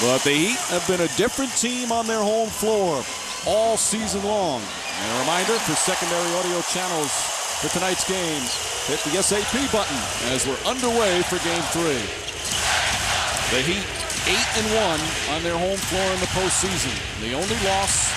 But the Heat have been a different team on their home floor all season long. And a reminder for secondary audio channels for tonight's game, hit the SAP button as we're underway for Game 3. The Heat 8-1 on their home floor in the postseason. The only loss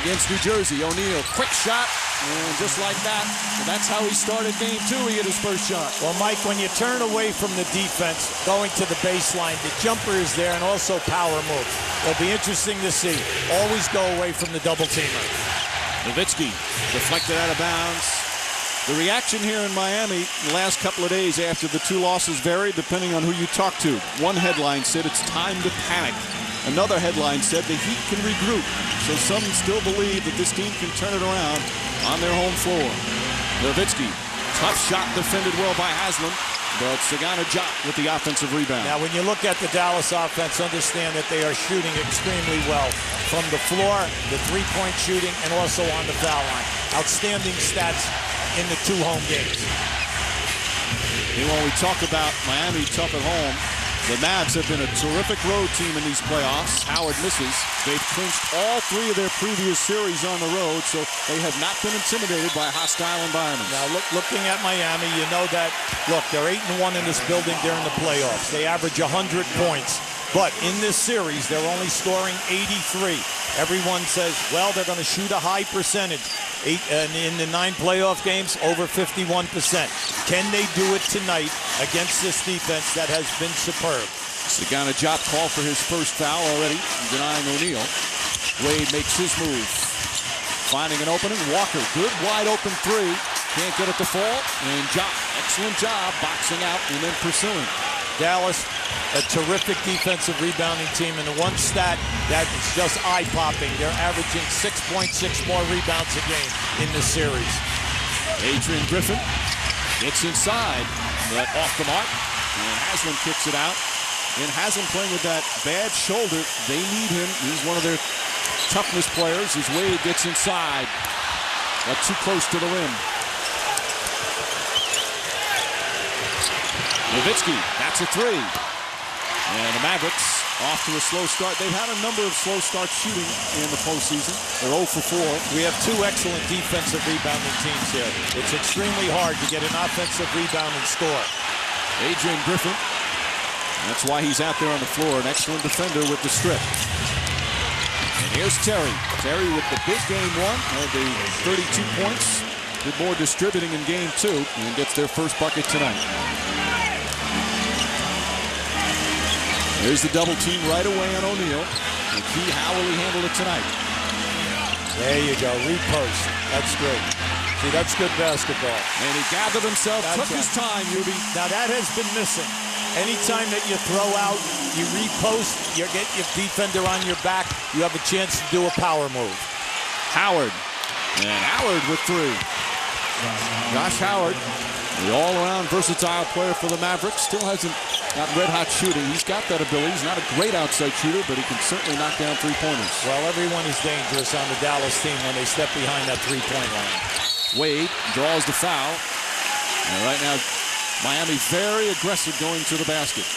against New Jersey. O'Neal, quick shot, and just like that, that's how he started Game 2. He hit his first shot. Well, Mike, when you turn away from the defense, going to the baseline, the jumper is there and also power moves. It'll be interesting to see. Always go away from the double teamer. Nowitzki deflected out of bounds. The reaction here in Miami the last couple of days after the two losses varied depending on who you talk to. One headline said it's time to panic. Another headline said the Heat can regroup. So some still believe that this team can turn it around on their home floor. Nowitzki, tough shot defended well by Haslam, but Sagana-Diop with the offensive rebound. Now, when you look at the Dallas offense, understand that they are shooting extremely well from the floor, the three-point shooting, and also on the foul line. Outstanding stats in the two home games. And when we talk about Miami tough at home, the Mavs have been a terrific road team in these playoffs. Howard misses. They've clinched all three of their previous series on the road, so they have not been intimidated by hostile environments. Now, looking at Miami, you know that, look, they're 8-1 in this building during the playoffs. They average 100 points. But in this series, they're only scoring 83. Everyone says, well, they're going to shoot a high percentage. In the 9 playoff games, over 51%. Can they do it tonight against this defense that has been superb? Sagana-Diop called for his first foul already, denying O'Neal. Wade makes his move. Finding an opening. Walker, good wide open three. Can't get it to fall. And Diop, excellent job boxing out and then pursuing. Dallas, a terrific defensive rebounding team, and the one stat that is just eye-popping, they're averaging 6.6 more rebounds a game in this series. Adrian Griffin gets inside, but off the mark, and Haslam kicks it out. And Haslam playing with that bad shoulder. They need him. He's one of their toughness players as Wade gets inside. Got too close to the rim. Nowitzki, that's a three. And the Mavericks off to a slow start. They've had a number of slow starts shooting in the postseason. They're 0 for 4. We have two excellent defensive rebounding teams here. It's extremely hard to get an offensive rebound and score. Adrian Griffin, that's why he's out there on the floor. An excellent defender with the strip. And here's Terry. Terry with the big game one, had the 32 points. Did more distributing in game 2 and gets their first bucket tonight. There's the double team right away on O'Neal. The key, how will he handle it tonight? There you go, repost. That's good. See, that's good basketball. And he gathered himself, took his time, Yubi. Now that has been missing. Anytime that you throw out, you repost, you get your defender on your back, you have a chance to do a power move. Howard. And Howard with 3. Josh Howard, the all-around versatile player for the Mavericks, still hasn't got red-hot shooting. He's got that ability. He's not a great outside shooter, but he can certainly knock down three-pointers. Well, everyone is dangerous on the Dallas team when they step behind that three-point line. Wade draws the foul. And right now, Miami very aggressive going to the basket.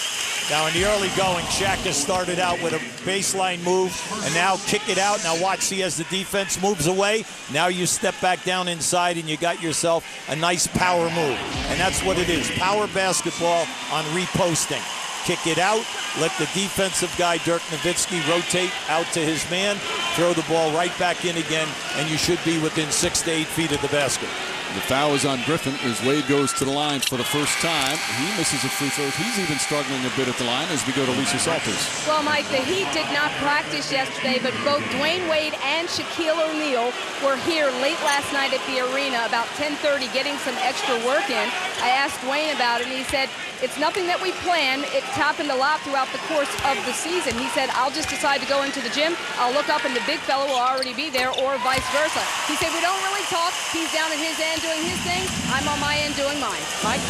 Now, in the early going, Shaq has started out with a baseline move and now kick it out. Now watch, see, as the defense moves away, now you step back down inside and you got yourself a nice power move. And that's what it is, power basketball on reposting. Kick it out, let the defensive guy, Dirk Nowitzki, rotate out to his man, throw the ball right back in again, and you should be within 6 to 8 feet of the basket. The foul is on Griffin as Wade goes to the line for the first time. He misses a free throw. He's even struggling a bit at the line as we go to Lisa Salters. Well, Mike, the Heat did not practice yesterday, but both Dwayne Wade and Shaquille O'Neal were here late last night at the arena, about 10:30, getting some extra work in. I asked Dwayne about it, and he said, it's nothing that we planned. It's happened a lot throughout the course of the season. He said, I'll just decide to go into the gym. I'll look up and the big fellow will already be there, or vice versa. He said, we don't really talk. He's down at his end doing his thing. I'm on my end doing mine. Mike?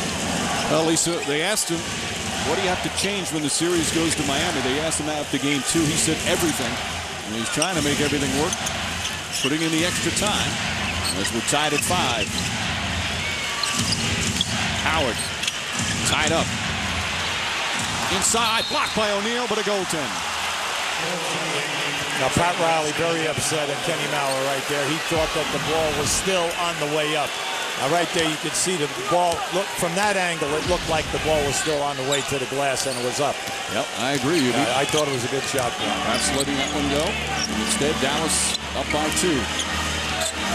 Well, Lisa, they asked him, what do you have to change when the series goes to Miami? They asked him after game 2. He said everything. And he's trying to make everything work, putting in the extra time as we're tied at 5. Howard tied up. Inside, blocked by O'Neal, but a goaltend. Now, Pat Riley very upset at Kenny Mauer right there. He thought that the ball was still on the way up. Now, right there, you can see the ball. Look, from that angle, it looked like the ball was still on the way to the glass, and it was up. Yep, I agree. I thought it was a good shot. Perhaps letting that one go. Instead, Dallas up by 2.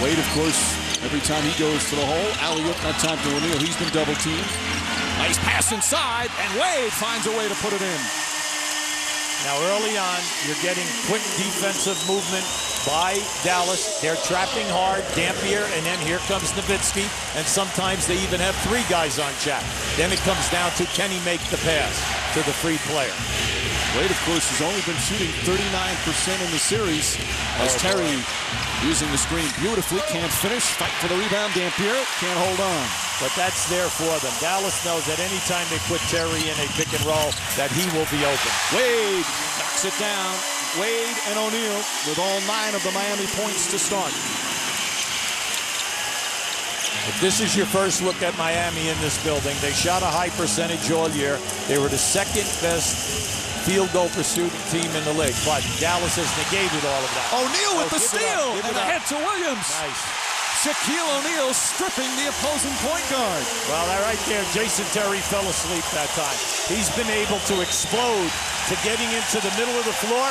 Wade, of course, every time he goes to the hole, alley-oop, that time to O'Neal. He's been double-teamed. Nice pass inside, and Wade finds a way to put it in. Now, early on, you're getting quick defensive movement by Dallas. They're trapping hard, Dampier, and then here comes Nowitzki, and sometimes they even have 3 guys on Jack. Then it comes down to, can he make the pass to the free player? Wade, of course, has only been shooting 39% in the series as Terry, using the screen beautifully, can't finish. Fight for the rebound. Dampier can't hold on. But that's there for them. Dallas knows that any time they put Terry in a pick and roll, that he will be open. Wade knocks it down. Wade and O'Neal with all 9 of the Miami points to start. If this is your first look at Miami in this building, they shot a high percentage all year. They were the 2nd best field goal pursuit team in the league, but Dallas has negated all of that. O'Neal with the steal and the head to Williams. Nice. Shaquille O'Neal stripping the opposing point guard. Well, right there, Jason Terry fell asleep that time. He's been able to explode to getting into the middle of the floor.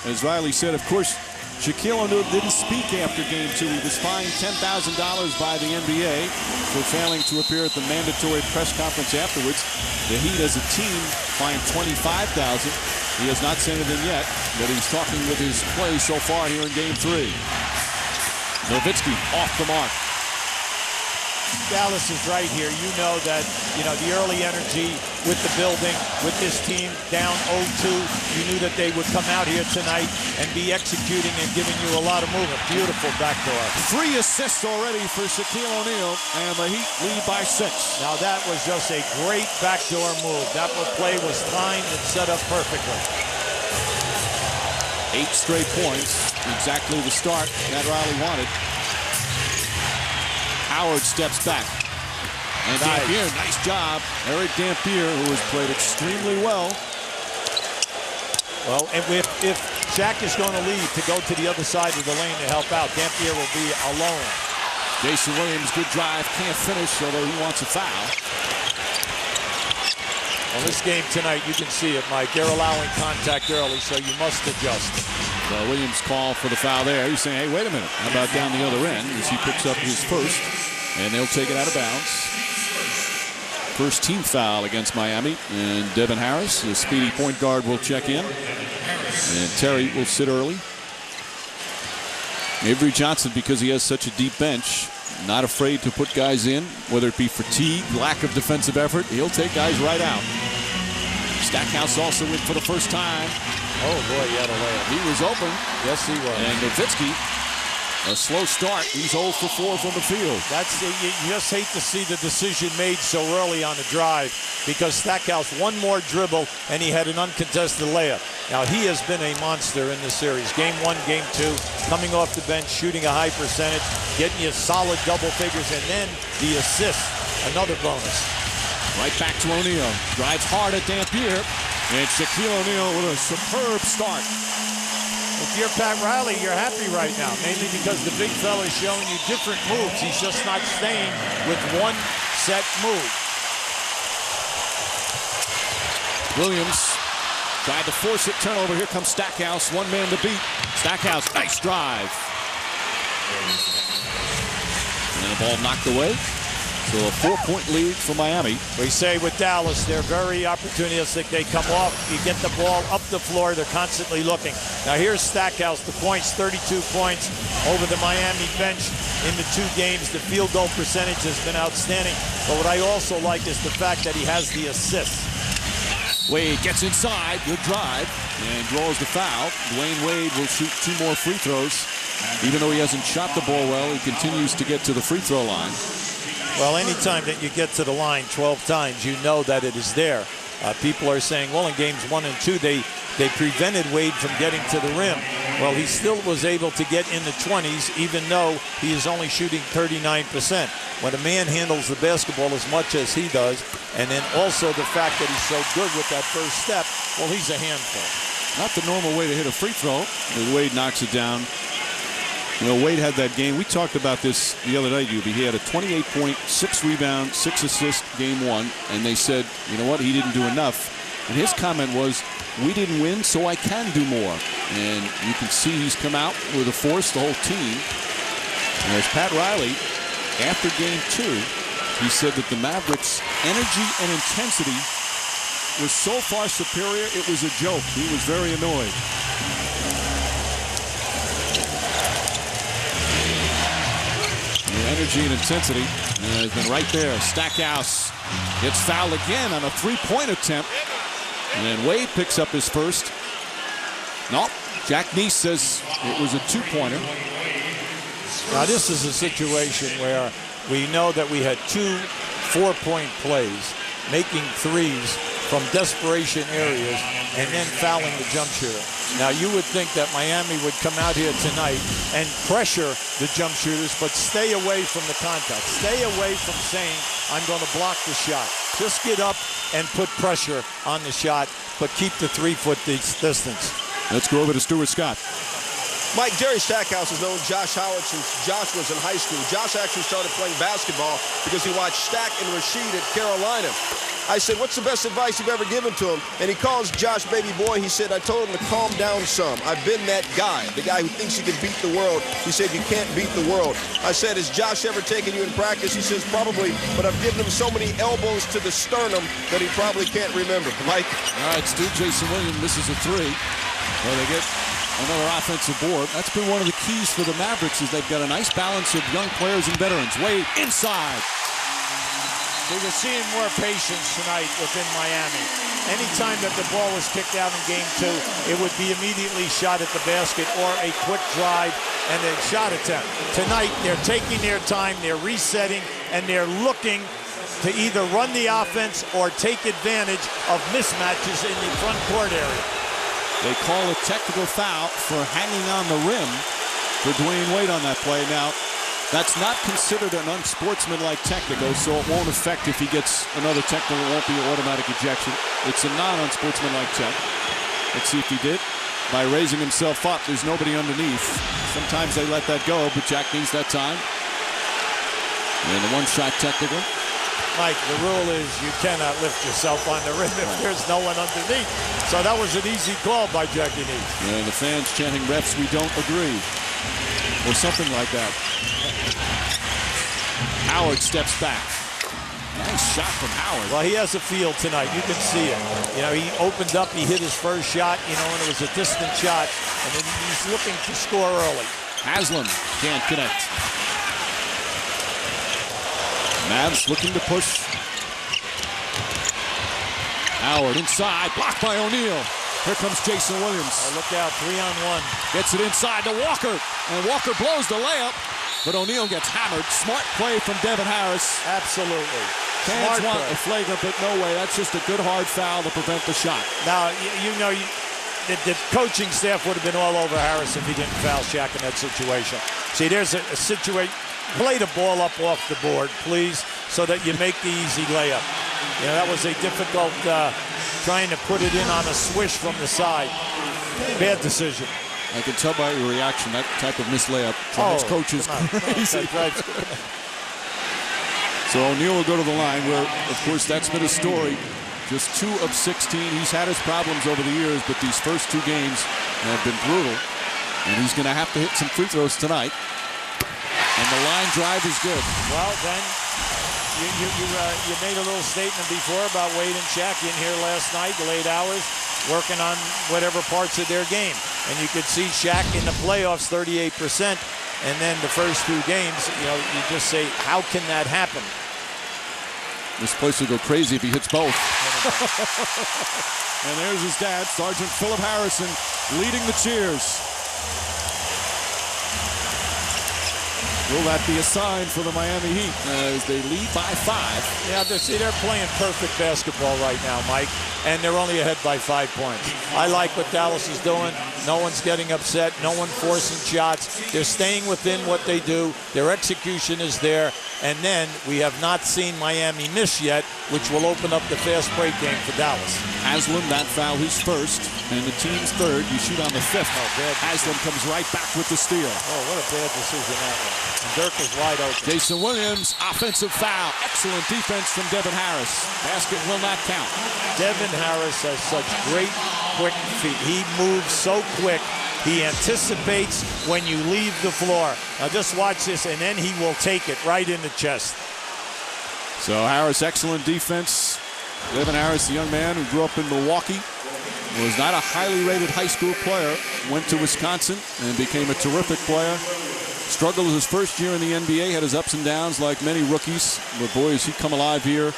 As Riley said, of course, Shaquille O'Neal didn't speak after Game 2. He was fined $10,000 by the NBA for failing to appear at the mandatory press conference afterwards. The Heat, as a team, fined $25,000. He has not sent it in yet, but he's talking with his play so far here in Game 3. Nowitzki off the mark. Dallas is right here. You know that, the early energy with the building, with this team down 0-2. You knew that they would come out here tonight and be executing and giving you a lot of movement. Beautiful backdoor. 3 assists already for Shaquille O'Neal, and the Heat lead by 6. Now that was just a great backdoor move. That play was timed and set up perfectly. 8 straight points, exactly the start that Riley wanted. Howard steps back. And Dampier, nice job. Eric Dampier, who has played extremely well. Well, and if Shaq is going to leave to go to the other side of the lane to help out, Dampier will be alone. Jason Williams, good drive, can't finish, although he wants a foul. Well, this game tonight, you can see it, Mike. They're allowing contact early, so you must adjust. Well, Williams call for the foul there. He's saying, hey, wait a minute. How about down the other end as he picks up his first, and they'll take it out of bounds. First team foul against Miami, and Devin Harris, the speedy point guard, will check in. And Terry will sit early. Avery Johnson, because he has such a deep bench, not afraid to put guys in, whether it be fatigue, lack of defensive effort. He'll take guys right out. Stackhouse also in for the first time. Oh, boy, he had a layup. He was open. Yes, he was. And Nowitzki, a slow start. He's 0 for 4 from the field. You just hate to see the decision made so early on the drive, because Stackhouse, one more dribble, and he had an uncontested layup. Now, he has been a monster in this series. Game 1, Game 2, coming off the bench, shooting a high percentage, getting you solid double figures, and then the assist, another bonus. Right back to O'Neal. Drives hard at Dampier. And Shaquille O'Neal with a superb start. If you're Pat Riley, you're happy right now, mainly because the big fella is showing you different moves. He's just not staying with one set move. Williams tried to force it. Turnover. Here comes Stackhouse. One man to beat. Stackhouse, nice drive. And the ball knocked away. So a 4-point lead for Miami. We say with Dallas, they're very opportunistic. They come off, you get the ball up the floor, they're constantly looking. Now here's Stackhouse, the points, 32 points over the Miami bench in the 2 games. The field goal percentage has been outstanding. But what I also like is the fact that he has the assist. Wade gets inside, good drive, and draws the foul. Dwayne Wade will shoot 2 more free throws. Even though he hasn't shot the ball well, he continues to get to the free throw line. Well, anytime that you get to the line 12 times, you know that it is there. People are saying, well, in games 1 and 2, they prevented Wade from getting to the rim. Well, he still was able to get in the 20s, even though he is only shooting 39%. When a man handles the basketball as much as he does, and then also the fact that he's so good with that first step, well, he's a handful. Not the normal way to hit a free throw. And Wade knocks it down. You know, Wade had that game. We talked about this the other night, UB. He had a 28 point, 6 rebound, 6 assist game 1. And they said, you know what, he didn't do enough. And his comment was, we didn't win, so I can do more. And you can see he's come out with a force, the whole team. And as Pat Riley, after game 2, he said that the Mavericks' energy and intensity was so far superior, it was a joke. He was very annoyed. The energy and intensity has been right there. Stackhouse gets fouled again on a three-point attempt. And then Wade picks up his first. No, Jack Neese says it was a two-pointer. Now this is a situation where we know that we had 2 4-point plays, making threes from desperation areas and then fouling the jump shooter. Now you would think that Miami would come out here tonight and pressure the jump shooters, but stay away from the contact. Stay away from saying, I'm going to block the shot. Just get up and put pressure on the shot, but keep the 3-foot distance. Let's go over to Stuart Scott. Mike, Jerry Stackhouse has known Josh Howard since Josh was in high school. Josh actually started playing basketball because he watched Stack and Rasheed at Carolina. I said, what's the best advice you've ever given to him? And he calls Josh baby boy. He said, I told him to calm down some. I've been that guy, the guy who thinks he can beat the world. He said, you can't beat the world. I said, has Josh ever taken you in practice? He says, probably, but I've given him so many elbows to the sternum that he probably can't remember. Mike? All right, Stu, Jason Williams misses a 3. Well, they get another offensive board. That's been one of the keys for the Mavericks, is they've got a nice balance of young players and veterans. Wade inside. So you're seeing more patience tonight within Miami. Anytime that the ball was kicked out in game 2, it would be immediately shot at the basket or a quick drive and a shot attempt. Tonight, they're taking their time, they're resetting, and they're looking to either run the offense or take advantage of mismatches in the front court area. They call a technical foul for hanging on the rim for Dwayne Wade on that play. Now, that's not considered an unsportsmanlike technical, so it won't affect if he gets another technical. It won't be an automatic ejection. It's a non-unsportsmanlike check. Let's see if he did. By raising himself up, there's nobody underneath. Sometimes they let that go, but Jack needs that time. And the one-shot technical. Mike, the rule is you cannot lift yourself on the rim if there's no one underneath. So that was an easy call by Jackie Neese. And the fans chanting, refs, we don't agree. Or something like that. Howard steps back. Nice shot from Howard. Well, he has a feel tonight. You can see it. You know, he opened up, he hit his first shot, you know, and it was a distant shot. And then he's looking to score early. Haslam can't connect. Mavs looking to push. Howard inside, blocked by O'Neal. Here comes Jason Williams. Oh, look out, 3-on-1. Gets it inside to Walker, and Walker blows the layup, but O'Neal gets hammered. Smart play from Devin Harris. Absolutely. Fans want a flagrant, but no way. That's just a good hard foul to prevent the shot. Now, you know, the coaching staff would have been all over Harris if he didn't foul Shaq in that situation. See, there's a situation. Play the ball up off the board, please, so that you make the easy layup. You know, that was a difficult trying to put it in on a swish from the side. Bad decision. I can tell by your reaction, that type of missed layup drives coaches crazy. So O'Neal will go to the line where, of course, that's been a story. Just 2 of 16. He's had his problems over the years, but these first 2 games have been brutal. And he's going to have to hit some free throws tonight. And the line drive is good. Well, then, you made a little statement before about Wade and Shaq in here last night, late hours, working on whatever parts of their game. And you could see Shaq in the playoffs, 38%. And then the first 2 games, you know, you just say, how can that happen? This place will go crazy if he hits both. And there's his dad, Sergeant Philip Harrison, leading the cheers. Will that be a sign for the Miami Heat as they lead by 5? Yeah, they're playing perfect basketball right now, Mike, and they're only ahead by 5 points. I like what Dallas is doing. No one's getting upset. No one forcing shots. They're staying within what they do. Their execution is there. And then we have not seen Miami miss yet, which will open up the fast break game for Dallas. Haslam, that foul, his first, and the team's third. You shoot on the fifth. Oh, bad Haslam comes right back with the steal. Oh, what a bad decision that was. And Dirk is wide open. Jason Williams, offensive foul. Excellent defense from Devin Harris. Basket will not count. Devin Harris has such great quick feet. He moves so quick. He anticipates when you leave the floor. Now just watch this, and then he will take it right in the chest. So Harris, excellent defense. Devin Harris, the young man who grew up in Milwaukee, was not a highly rated high school player, went to Wisconsin and became a terrific player. Struggled his first year in the NBA, had his ups and downs like many rookies. But boy, has he come alive here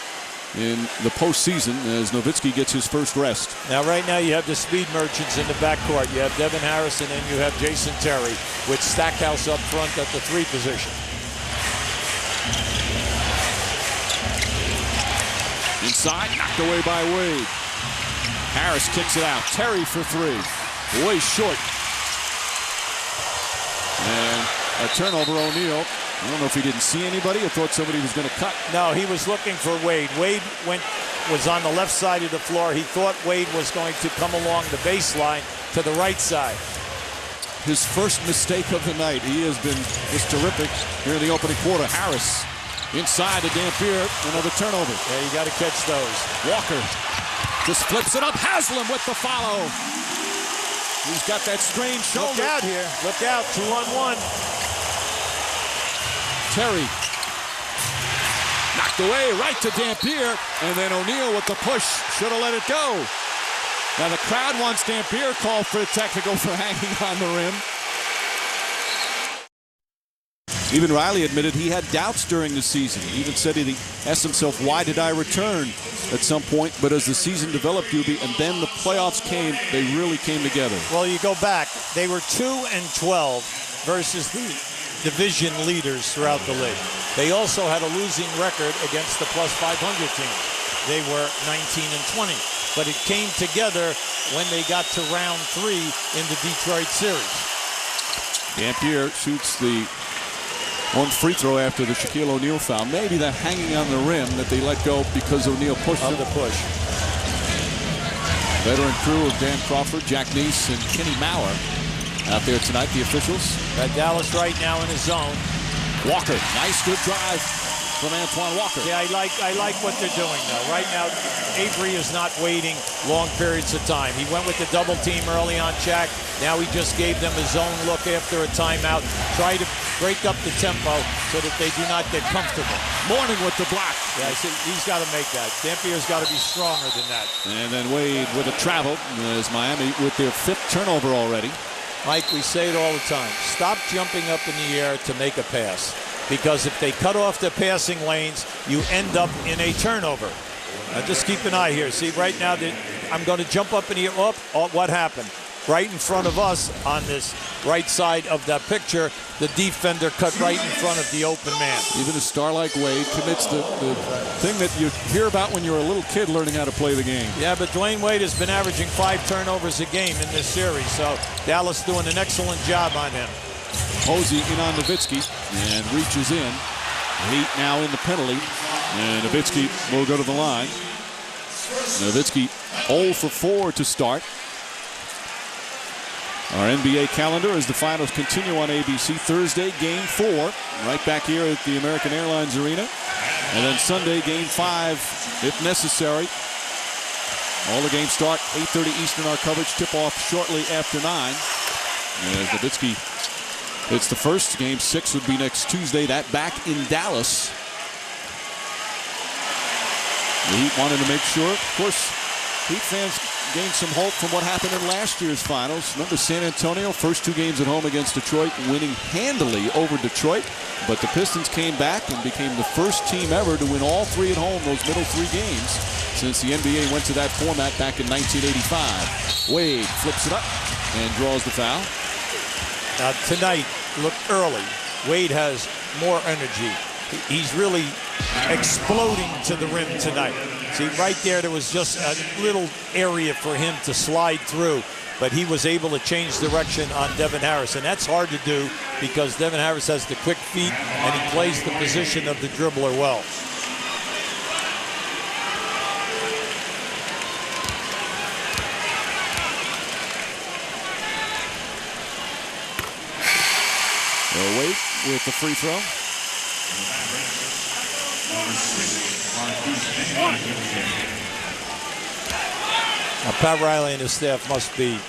in the postseason as Nowitzki gets his first rest. Now, right now, you have the speed merchants in the backcourt. You have Devin Harris, and then you have Jason Terry with Stackhouse up front at the 3 position. Inside, knocked away by Wade. Harris kicks it out. Terry for 3. Way short. And a turnover, O'Neal. I don't know if he didn't see anybody or thought somebody was going to cut. No, he was looking for Wade. Wade was on the left side of the floor. He thought Wade was going to come along the baseline to the right side. His first mistake of the night. He has been just terrific here in the opening quarter. Harris inside to Dampier. Another turnover. Yeah, you got to catch those. Walker just flips it up. Haslam with the follow. He's got that strange shoulder. Look out here. Look out. 2-on-1. Terry knocked away right to Dampier, and then O'Neal with the push. Should have let it go. Now the crowd wants Dampier called for a technical for hanging on the rim. Even Riley admitted he had doubts during the season. He even said he asked himself, why did I return at some point? But as the season developed, Doobie, and then the playoffs came, they really came together. Well, you go back. They were 2-12 versus the division leaders throughout the league. They also had a losing record against the plus 500 team. They were 19-20. But it came together when they got to round 3 in the Detroit series. Dampier shoots the one free throw after the Shaquille O'Neal foul. Maybe that hanging on the rim that they let go because O'Neal pushed him. The push. Veteran crew of Dan Crawford, Jack Neese, and Kenny Maurer out there tonight, the officials. Got Dallas right now in his zone. Walker, nice good drive from Antoine Walker. Yeah, I like what they're doing though. Right now, Avery is not waiting long periods of time. He went with the double team early on Shaq. Now he just gave them a zone look after a timeout. Try to break up the tempo so that they do not get comfortable. Mourning with the block. Yeah, he's got to make that. Dampier's got to be stronger than that. And then Wade with a travel as Miami with their 5th turnover already. Mike, we say it all the time. Stop jumping up in the air to make a pass. Because if they cut off their passing lanes, you end up in a turnover. Now just keep an eye here. See, right now, I'm going to jump up in the air. Oh, what happened? Right in front of us on this right side of that picture, the defender cut right in front of the open man. Even a star like Wade commits the thing that you hear about when you're a little kid learning how to play the game. Yeah, but Dwayne Wade has been averaging 5 turnovers a game in this series, so Dallas doing an excellent job on him. Posey in on Nowitzki and reaches in. Heat now in the penalty, and Nowitzki will go to the line. Nowitzki 0 for 4 to start. Our NBA calendar as the finals continue on ABC. Thursday, Game 4, right back here at the American Airlines Arena. And then Sunday, Game 5, if necessary. All the games start 8:30 Eastern. Our coverage tip-off shortly after 9. As Nowitzki hits the first. Game 6 would be next Tuesday. That back in Dallas. The Heat wanted to make sure. Of course, Heat fans gained some hope from what happened in last year's finals. Remember San Antonio, first 2 games at home against Detroit, winning handily over Detroit. But the Pistons came back and became the first team ever to win all 3 at home, those middle 3 games, since the NBA went to that format back in 1985. Wade flips it up and draws the foul. Now tonight, look early. Wade has more energy. He's really exploding to the rim tonight. See, right there was just a little area for him to slide through, but he was able to change direction on Devin Harris, and that's hard to do because Devin Harris has the quick feet and he plays the position of the dribbler well. Wade with the free throw. Now, Pat Riley and his staff must be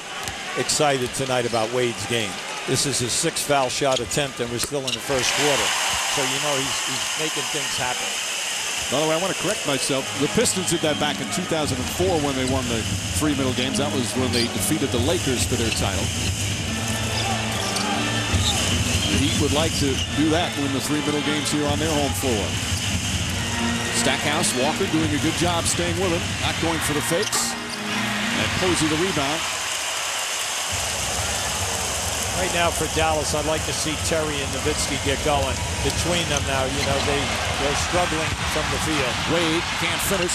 excited tonight about Wade's game. This is his 6th foul shot attempt, and we're still in the first quarter. So you know he's making things happen. By the way, I want to correct myself. The Pistons did that back in 2004 when they won the 3 middle games. That was when they defeated the Lakers for their title. The Heat would like to do that, win the 3 middle games here on their home floor. Stackhouse, Walker doing a good job staying with him, not going for the fakes. And Posey the rebound. Right now for Dallas, I'd like to see Terry and Nowitzki get going. Between them now, you know, they're struggling from the field. Wade can't finish.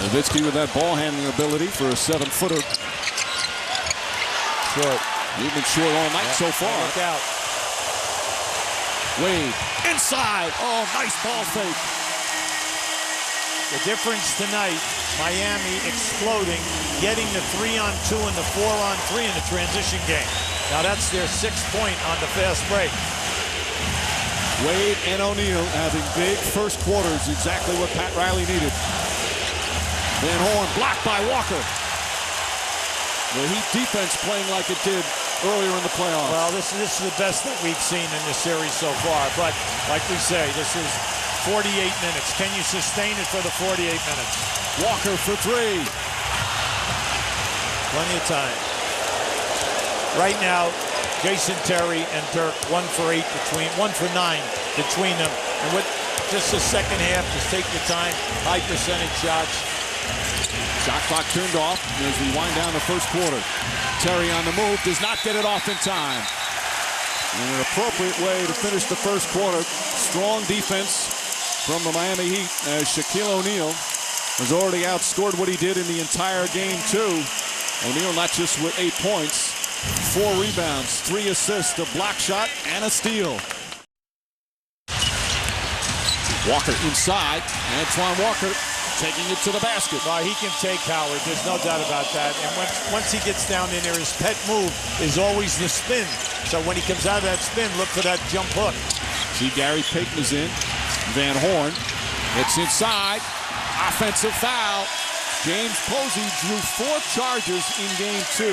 Nowitzki with that ball handling ability for a 7-footer. Short. He's been short all night so far. Look out. Wade inside. Oh, nice ball fake. The difference tonight, Miami exploding, getting the 3-on-2 and the 4-on-3 in the transition game. Now that's their 6th point on the fast break. Wade and O'Neal having big first quarters, exactly what Pat Riley needed. Van Horn blocked by Walker. The Heat defense playing like it did earlier in the playoffs. Well, this is the best that we've seen in this series so far. But like we say, this is 48 minutes. Can you sustain it for the 48 minutes? Walker for 3. Plenty of time. Right now, Jason Terry and Dirk 1 for 9 between them. And with just the second half, just take your time, high percentage shots. Shot clock turned off as we wind down the first quarter. Terry on the move, does not get it off in time. In an appropriate way to finish the first quarter. Strong defense from the Miami Heat as Shaquille O'Neal has already outscored what he did in the entire game too. O'Neal not just with 8 points, 4 rebounds, 3 assists, a block shot, and a steal. Walker inside, Antoine Walker taking it to the basket. Well, he can take Howard, there's no doubt about that. And once he gets down in there, his pet move is always the spin. So when he comes out of that spin, look for that jump hook. See, Gary Payton is in. Van Horn gets inside. Offensive foul. James Posey drew 4 charges in game 2.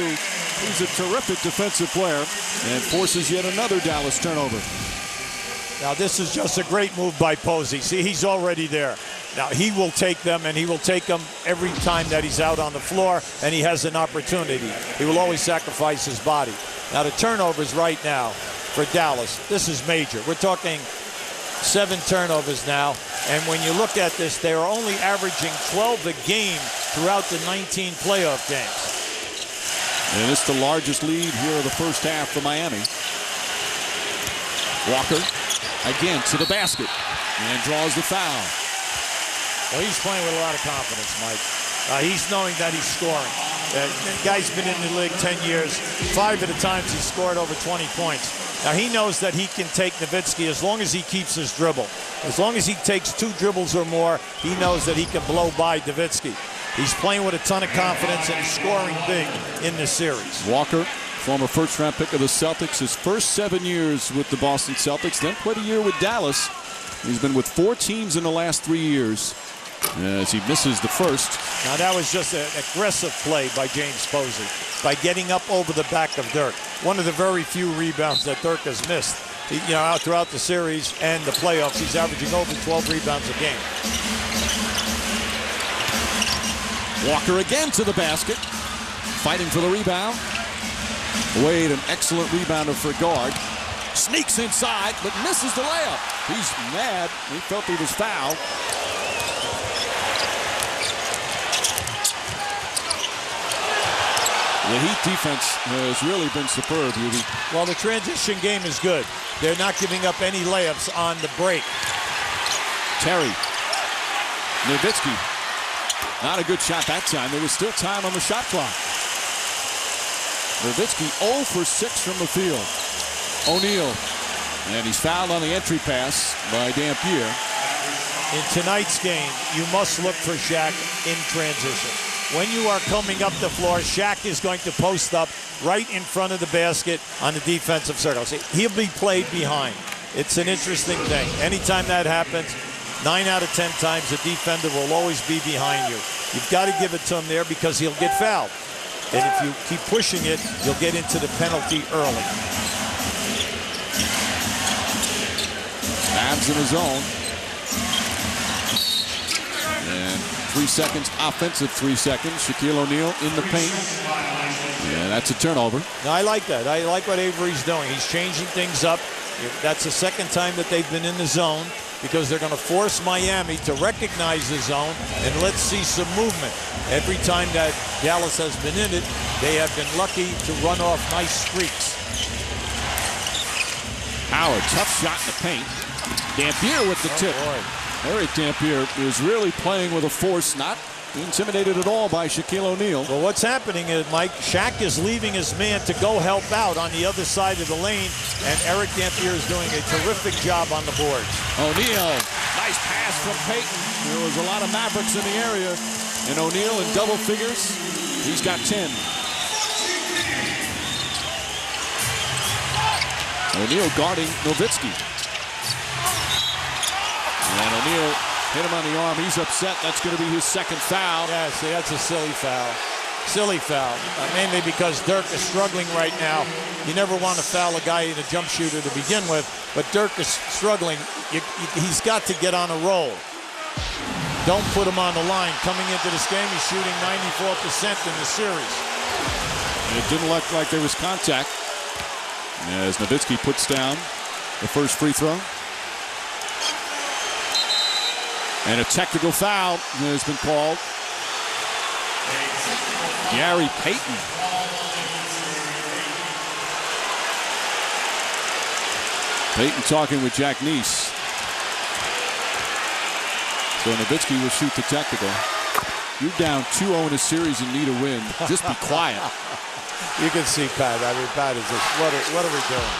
He's a terrific defensive player and forces yet another Dallas turnover. Now this is just a great move by Posey. See, he's already there. Now he will take them, and he will take them every time that he's out on the floor and he has an opportunity. He will always sacrifice his body. Now the turnovers right now for Dallas, this is major. We're talking 7 turnovers now, and when you look at this, they are only averaging 12 a game throughout the 19 playoff games. And it's the largest lead here of the first half for Miami. Walker again to the basket and draws the foul. Well, he's playing with a lot of confidence, Mike. He's knowing that he's scoring. The guy's been in the league 10 years. 5 of the times he's scored over 20 points. Now, he knows that he can take Nowitzki as long as he keeps his dribble. As long as he takes 2 dribbles or more, he knows that he can blow by Nowitzki. He's playing with a ton of confidence and he's scoring big in this series. Walker, former first-round pick of the Celtics, his first 7 years with the Boston Celtics, then played a year with Dallas. He's been with 4 teams in the last 3 years as he misses the first. Now that was just an aggressive play by James Posey by getting up over the back of Dirk. One of the very few rebounds that Dirk has missed. Out throughout the series and the playoffs, he's averaging over 12 rebounds a game. Walker again to the basket, fighting for the rebound. Wade, an excellent rebounder for guard. Sneaks inside, but misses the layup. He's mad. He felt he was fouled. The Heat defense has really been superb. Well, the transition game is good. They're not giving up any layups on the break. Terry. Nowitzki. Not a good shot that time. There was still time on the shot clock. Nowitzki 0 for 6 from the field. O'Neal. And he's fouled on the entry pass by Dampier. In tonight's game, you must look for Shaq in transition. when you are coming up the floor, Shaq is going to post up right in front of the basket on the defensive circle. See, he'll be played behind. It's an interesting thing. Anytime that happens, 9 out of 10 times the defender will always be behind you. You've got to give it to him there because he'll get fouled. And if you keep pushing it, you'll get into the penalty early. Mavs in his zone. And 3 seconds, offensive 3 seconds. Shaquille O'Neal in the paint. Yeah, that's a turnover. No, I like that. I like what Avery's doing. He's changing things up. That's the second time that they've been in the zone because they're going to force Miami to recognize the zone, and let's see some movement. Every time that Dallas has been in it, they have been lucky to run off nice streaks. Howard, tough shot in the paint. Dampier with the tip. Eric Dampier is really playing with a force, not intimidated at all by Shaquille O'Neal. Well, what's happening is, Mike, Shaq is leaving his man to go help out on the other side of the lane, and Eric Dampier is doing a terrific job on the boards. O'Neal, nice pass from Payton. There was a lot of Mavericks in the area, and O'Neal in double figures. He's got 10. O'Neal guarding Nowitzki. And O'Neal hit him on the arm. He's upset. That's going to be his second foul. Yeah, see, that's a silly foul. Silly foul. Mainly because Dirk is struggling right now. You never want to foul a guy in a jump shooter to begin with, but Dirk is struggling. He's got to get on a roll. Don't put him on the line. Coming into this game, he's shooting 94% in the series. And it didn't look like there was contact as Nowitzki puts down the first free throw. And a technical foul has been called. Gary Payton. Payton talking with Jack Neese. So Nowitzki will shoot the technical. You're down 2-0 in a series and need a win. Just be quiet. You can see Pat. I mean, Pat is just, what are we doing?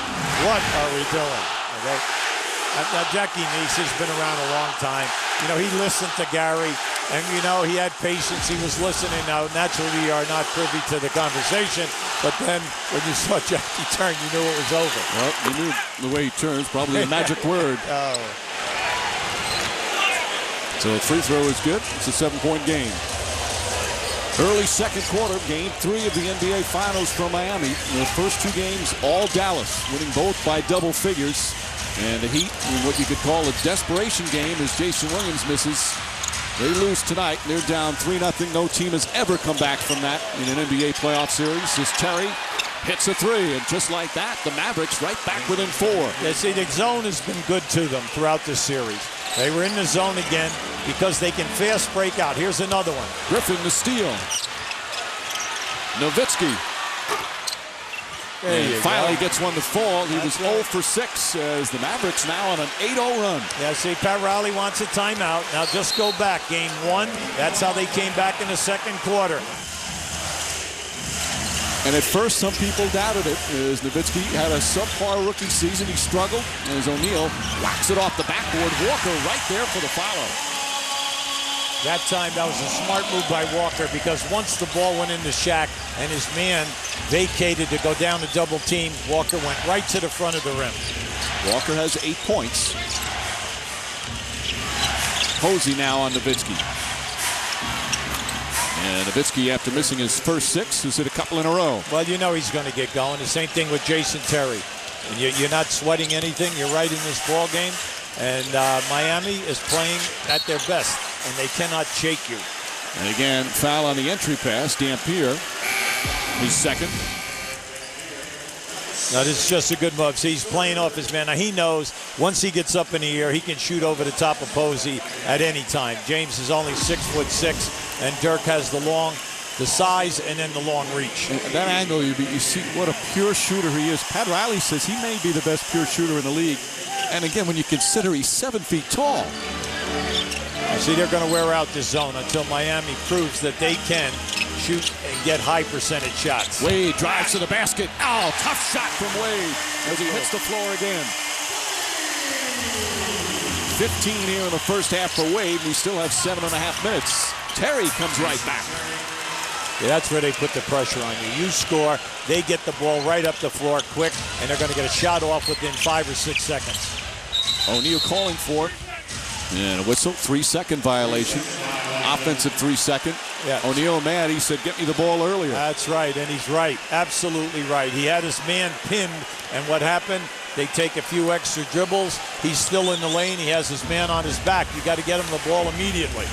What are we doing? Okay. Now, Jackie Neese has been around a long time. You know, he listened to Gary, and, you know, he had patience. He was listening. Now, naturally, you are not privy to the conversation, but then when you saw Jackie turn, you knew it was over. Well, you knew the way he turns, probably the magic word. Oh. So the free throw is good. It's a 7-point game. Early second quarter, game 3 of the NBA Finals from Miami. In the first 2 games, all Dallas, winning both by double figures. And the Heat in what you could call a desperation game as Jason Williams misses. They lose tonight. They're down 3-0. No team has ever come back from that in an NBA playoff series. As Terry hits a 3, and just like that, the Mavericks right back within 4. Yeah, see, the zone has been good to them throughout this series. They were in the zone again because they can fast break out. Here's another one. Griffin the steal. Nowitzki. And finally gets one to fall. He was 0 for 6 as the Mavericks now on an 8-0 run. Yeah, see, Pat Riley wants a timeout. Now just go back. Game 1, that's how they came back in the second quarter. And at first, some people doubted it as Nowitzki had a subpar rookie season. He struggled as O'Neal whacks it off the backboard. Walker right there for the follow. That time, that was a smart move by Walker because once the ball went into Shaq and his man vacated to go down to double team, Walker went right to the front of the rim. Walker has 8 points. Posey now on Nowitzki. And Nowitzki, after missing his first 6, has hit a couple in a row. Well, you know he's going to get going. The same thing with Jason Terry. And you're not sweating anything. You're right in this ball game. And Miami is playing at their best, and they cannot shake you. And again, foul on the entry pass. Dampier, his second. Now, this is just a good move. See, he's playing off his man. Now, he knows once he gets up in the air, he can shoot over the top of Posey at any time. James is only 6'6", and Dirk has the size and then the long reach. And that angle, you see what a pure shooter he is. Pat Riley says he may be the best pure shooter in the league. And again, when you consider he's 7 feet tall. See, they're going to wear out this zone until Miami proves that they can shoot and get high percentage shots. Wade drives to the basket. Oh, tough shot from Wade as he hits the floor again. 15 here in the first half for Wade. We still have 7.5 minutes. Terry comes right back. Yeah, that's where they put the pressure on you. You score, they get the ball right up the floor quick, and they're going to get a shot off within 5 or 6 seconds. O'Neal calling for it. And a whistle, 3-second violation. Offensive 3-second. Yeah. O'Neal mad. He said, get me the ball earlier. That's right, and he's right. Absolutely right. He had his man pinned, and what happened? They take a few extra dribbles. He's still in the lane. He has his man on his back. You got to get him the ball immediately.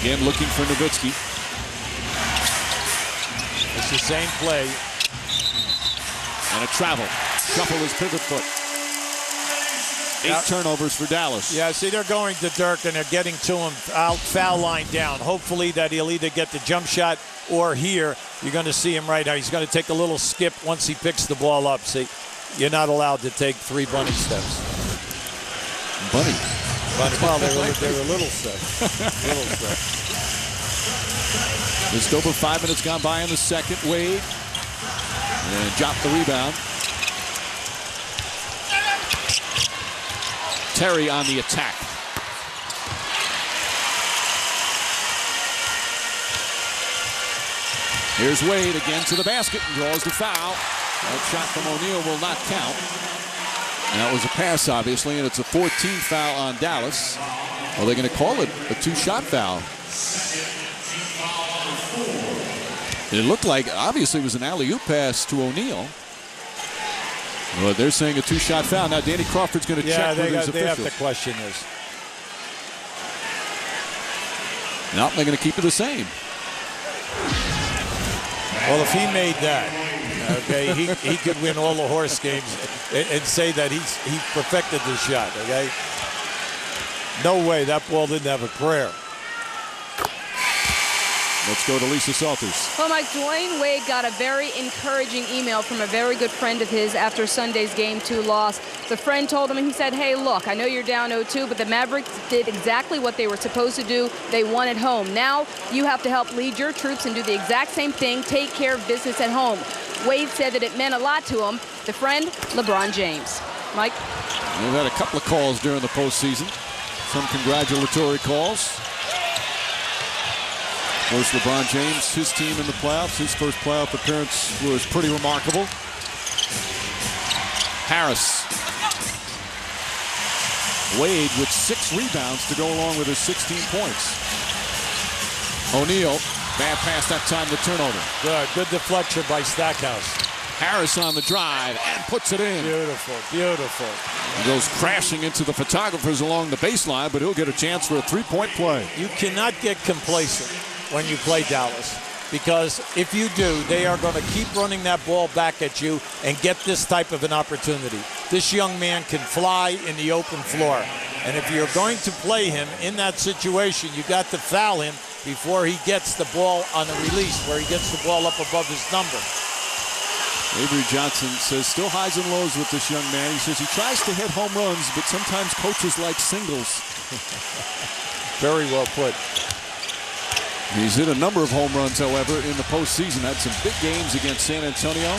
Again, looking for Nowitzki. It's the same play. And a travel. Shuffle his pivot foot. 8 turnovers for Dallas. Yeah, see, they're going to Dirk, and they're getting to him out foul line down. Hopefully that he'll either get the jump shot or here. You're going to see him right now. He's going to take a little skip once he picks the ball up. See, you're not allowed to take 3 bunny steps. Bunny? Well, they were little steps. Little steps. Just over 5 minutes gone by in the second. Wade. And dropped the rebound. Terry on the attack. Here's Wade again to the basket and draws the foul. That shot from O'Neal will not count. And that was a pass, obviously, and it's a 14th foul on Dallas. Are they going to call it a 2-shot foul? It looked like, obviously, it was an alley-oop pass to O'Neal. Well, they're saying a 2-shot foul. Now, Danny Crawford's going to check with his officials. They have to question this. No, they're going to keep it the same. Well, if he made that, okay, he could win all the horse games and say that he perfected the shot, okay? No way, that ball didn't have a prayer. Let's go to Lisa Salters. Well, Mike, Dwayne Wade got a very encouraging email from a very good friend of his after Sunday's Game 2 loss. The friend told him, and he said, hey, look, I know you're down 0-2, but the Mavericks did exactly what they were supposed to do. They won at home. Now you have to help lead your troops and do the exact same thing, take care of business at home. Wade said that it meant a lot to him. The friend, LeBron James. Mike? They've had a couple of calls during the postseason. Some congratulatory calls. Of course, LeBron James, his team in the playoffs, his first playoff appearance was pretty remarkable. Harris. Wade with 6 rebounds to go along with his 16 points. O'Neal, bad pass that time, the turnover. Good deflection by Stackhouse. Harris on the drive and puts it in. Beautiful, beautiful. He goes crashing into the photographers along the baseline, but he'll get a chance for a 3-point play. You cannot get complacent when you play Dallas, because if you do, they are going to keep running that ball back at you and get this type of an opportunity. This young man can fly in the open floor, and if you're going to play him in that situation, you got to foul him before he gets the ball on a release, where he gets the ball up above his number. Avery Johnson says still highs and lows with this young man. He says he tries to hit home runs, but sometimes coaches like singles. Very well put. He's hit a number of home runs, however, in the postseason. Had some big games against San Antonio.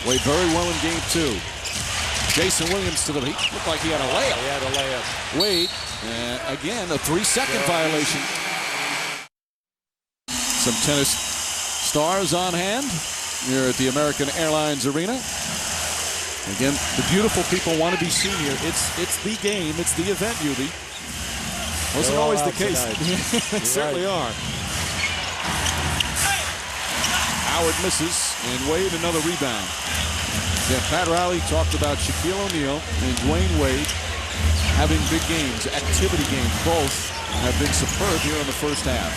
Played very well in Game 2. Jason Williams to the heat. Looked like he had a layup. He had a layup. Wade, again, a 3-second violation. Some tennis stars on hand here at the American Airlines Arena. Again, the beautiful people want to be seen here. It's the game. It's the event, Yubi. Wasn't always the case. Certainly are. Howard misses, and Wade another rebound. Yeah, Pat Riley talked about Shaquille O'Neal and Dwayne Wade having big games, activity games. Both have been superb here in the first half.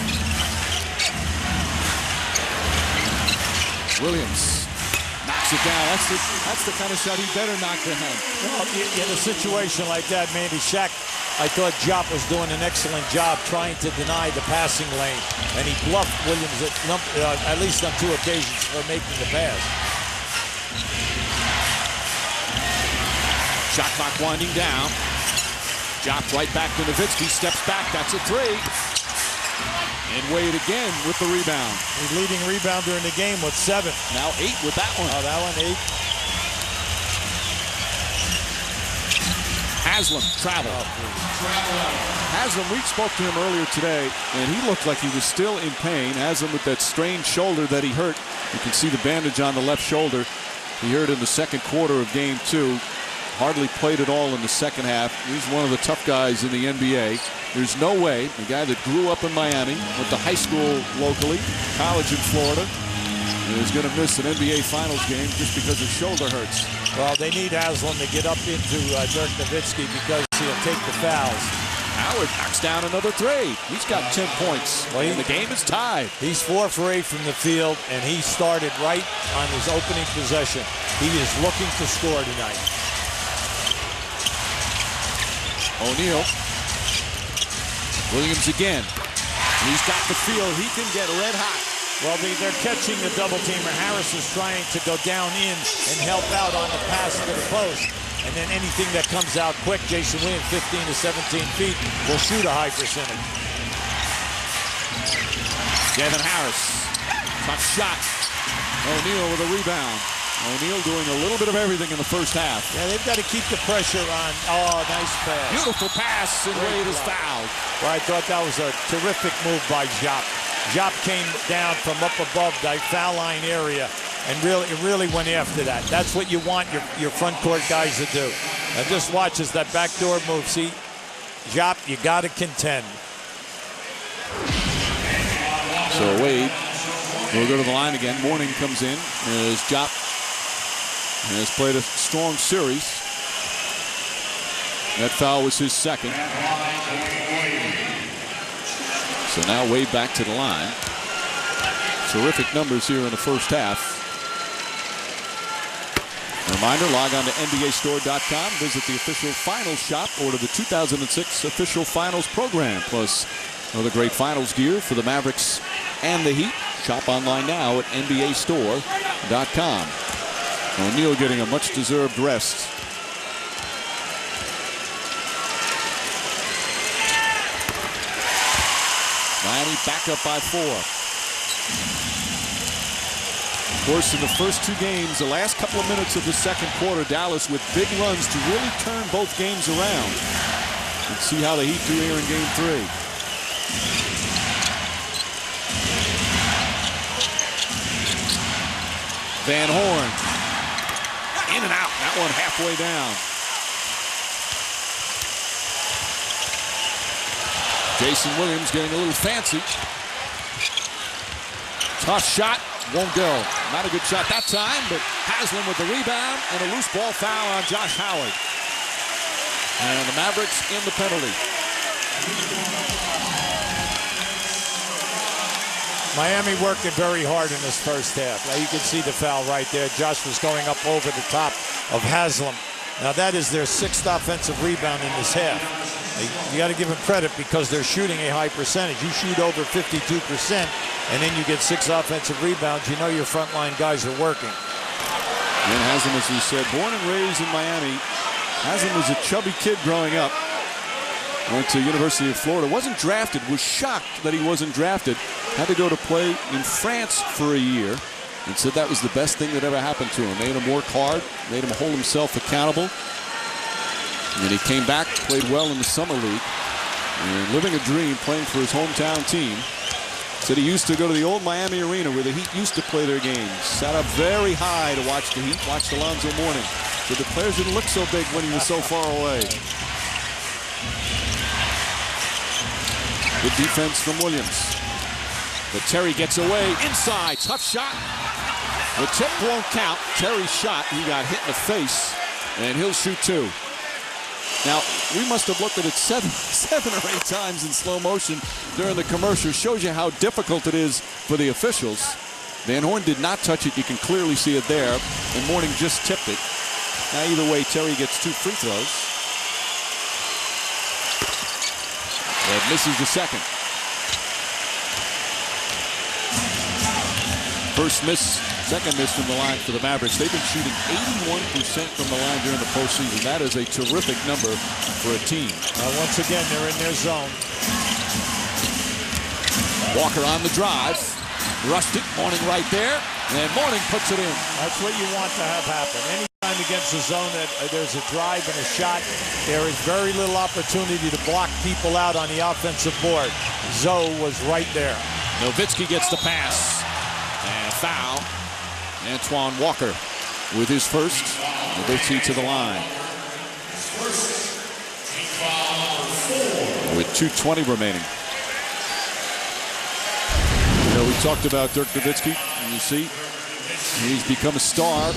Williams knocks it down. That's the kind of shot he better knock down. Well, in a situation like that, maybe Shaq, I thought Jop was doing an excellent job trying to deny the passing lane, and he bluffed Williams at least on 2 occasions for making the pass. Shot clock winding down. Jop right back to Nowitzki. Steps back. That's a 3. And Wade again with the rebound. He's leading rebounder in the game with 7. Now 8 with that one. Oh, that one 8. Haslam, travel. Haslam, we spoke to him earlier today, and he looked like he was still in pain. Haslam with that strained shoulder that he hurt. You can see the bandage on the left shoulder. He hurt in the second quarter of game 2. Hardly played at all in the second half. He's one of the tough guys in the NBA. There's no way the guy that grew up in Miami, went to high school locally, college in Florida, is going to miss an NBA Finals game just because his shoulder hurts. Well, they need Haslam to get up into Dirk Nowitzki because he'll take the fouls. Howard knocks down another 3. He's got 10 points. Well, and the game is tied. He's 4 for 8 from the field, and he started right on his opening possession. He is looking to score tonight. O'Neal. Williams again. He's got the feel. He can get red hot. Well, they're catching the double teamer. Harris is trying to go down in and help out on the pass to the post. And then anything that comes out quick, Jason Williams, 15 to 17 feet, will shoot a high percentage. Devin Harris. Tough shot. O'Neal with a rebound. O'Neal doing a little bit of everything in the first half. Yeah, they've got to keep the pressure on. Oh, nice pass. Beautiful pass, and Wade is fouled. Well, I thought that was a terrific move by Jop. Jop came down from up above the foul line area and really went after that. That's what you want your front court guys to do. Now just watch as that backdoor move. See, Jop, you got to contend. So Wade will go to the line again. Mourning comes in as Jop has played a strong series. That foul was his second. So now Wade back to the line. Terrific numbers here in the first half. A reminder, log on to NBAstore.com. Visit the official Finals shop. Order the 2006 official Finals program. Plus other great Finals gear for the Mavericks and the Heat. Shop online now at NBAstore.com. O'Neal getting a much-deserved rest. Miami back up by 4. Of course, in the first 2 games, the last couple of minutes of the second quarter, Dallas with big runs to really turn both games around. Let's see how the Heat do here in game 3. Van Horn. In and out. That one halfway down. Jason Williams getting a little fancy. Tough shot. Won't go. Not a good shot that time, but Haslam with the rebound and a loose ball foul on Josh Howard. And the Mavericks in the penalty. Miami worked it very hard in this first half. Now you can see the foul right there. Josh was going up over the top of Haslam. Now that is their 6th offensive rebound in this half. You got to give them credit because they're shooting a high percentage. You shoot over 52%, and then you get 6 offensive rebounds. You know your frontline guys are working. And Haslam, as we said, born and raised in Miami. Haslam was a chubby kid growing up. Went to University of Florida. Wasn't drafted. Was shocked that he wasn't drafted. Had to go to play in France for a year. And said that was the best thing that ever happened to him. Made him work hard. Made him hold himself accountable. And then he came back, played well in the summer league. And living a dream, playing for his hometown team. Said he used to go to the old Miami Arena where the Heat used to play their games. Sat up very high to watch the Heat. Watched Alonzo Mourning. Said the players didn't look so big when he was so far away. Good defense from Williams. But Terry gets away inside. Tough shot. The tip won't count. Terry's shot. He got hit in the face. And he'll shoot 2. Now, we must have looked at it seven or 8 times in slow motion during the commercial. Shows you how difficult it is for the officials. Van Horn did not touch it. You can clearly see it there. And Mourning just tipped it. Now, either way, Terry gets 2 free throws. And misses the second. First miss, second miss from the line for the Mavericks. They've been shooting 81% from the line during the postseason. That is a terrific number for a team. Once again, they're in their zone. Walker on the drive. Rushed it. Mourning right there. And Mourning puts it in. That's what you want to have happen. Anytime Time against the zone, there's a drive and a shot. There is very little opportunity to block people out on the offensive board. Zoe was right there. Nowitzki gets the pass. And foul. Antoine Walker with his first. Nowitzki to the line. With 2:20 remaining. You know, we talked about Dirk Nowitzki, and you see, he's become a star.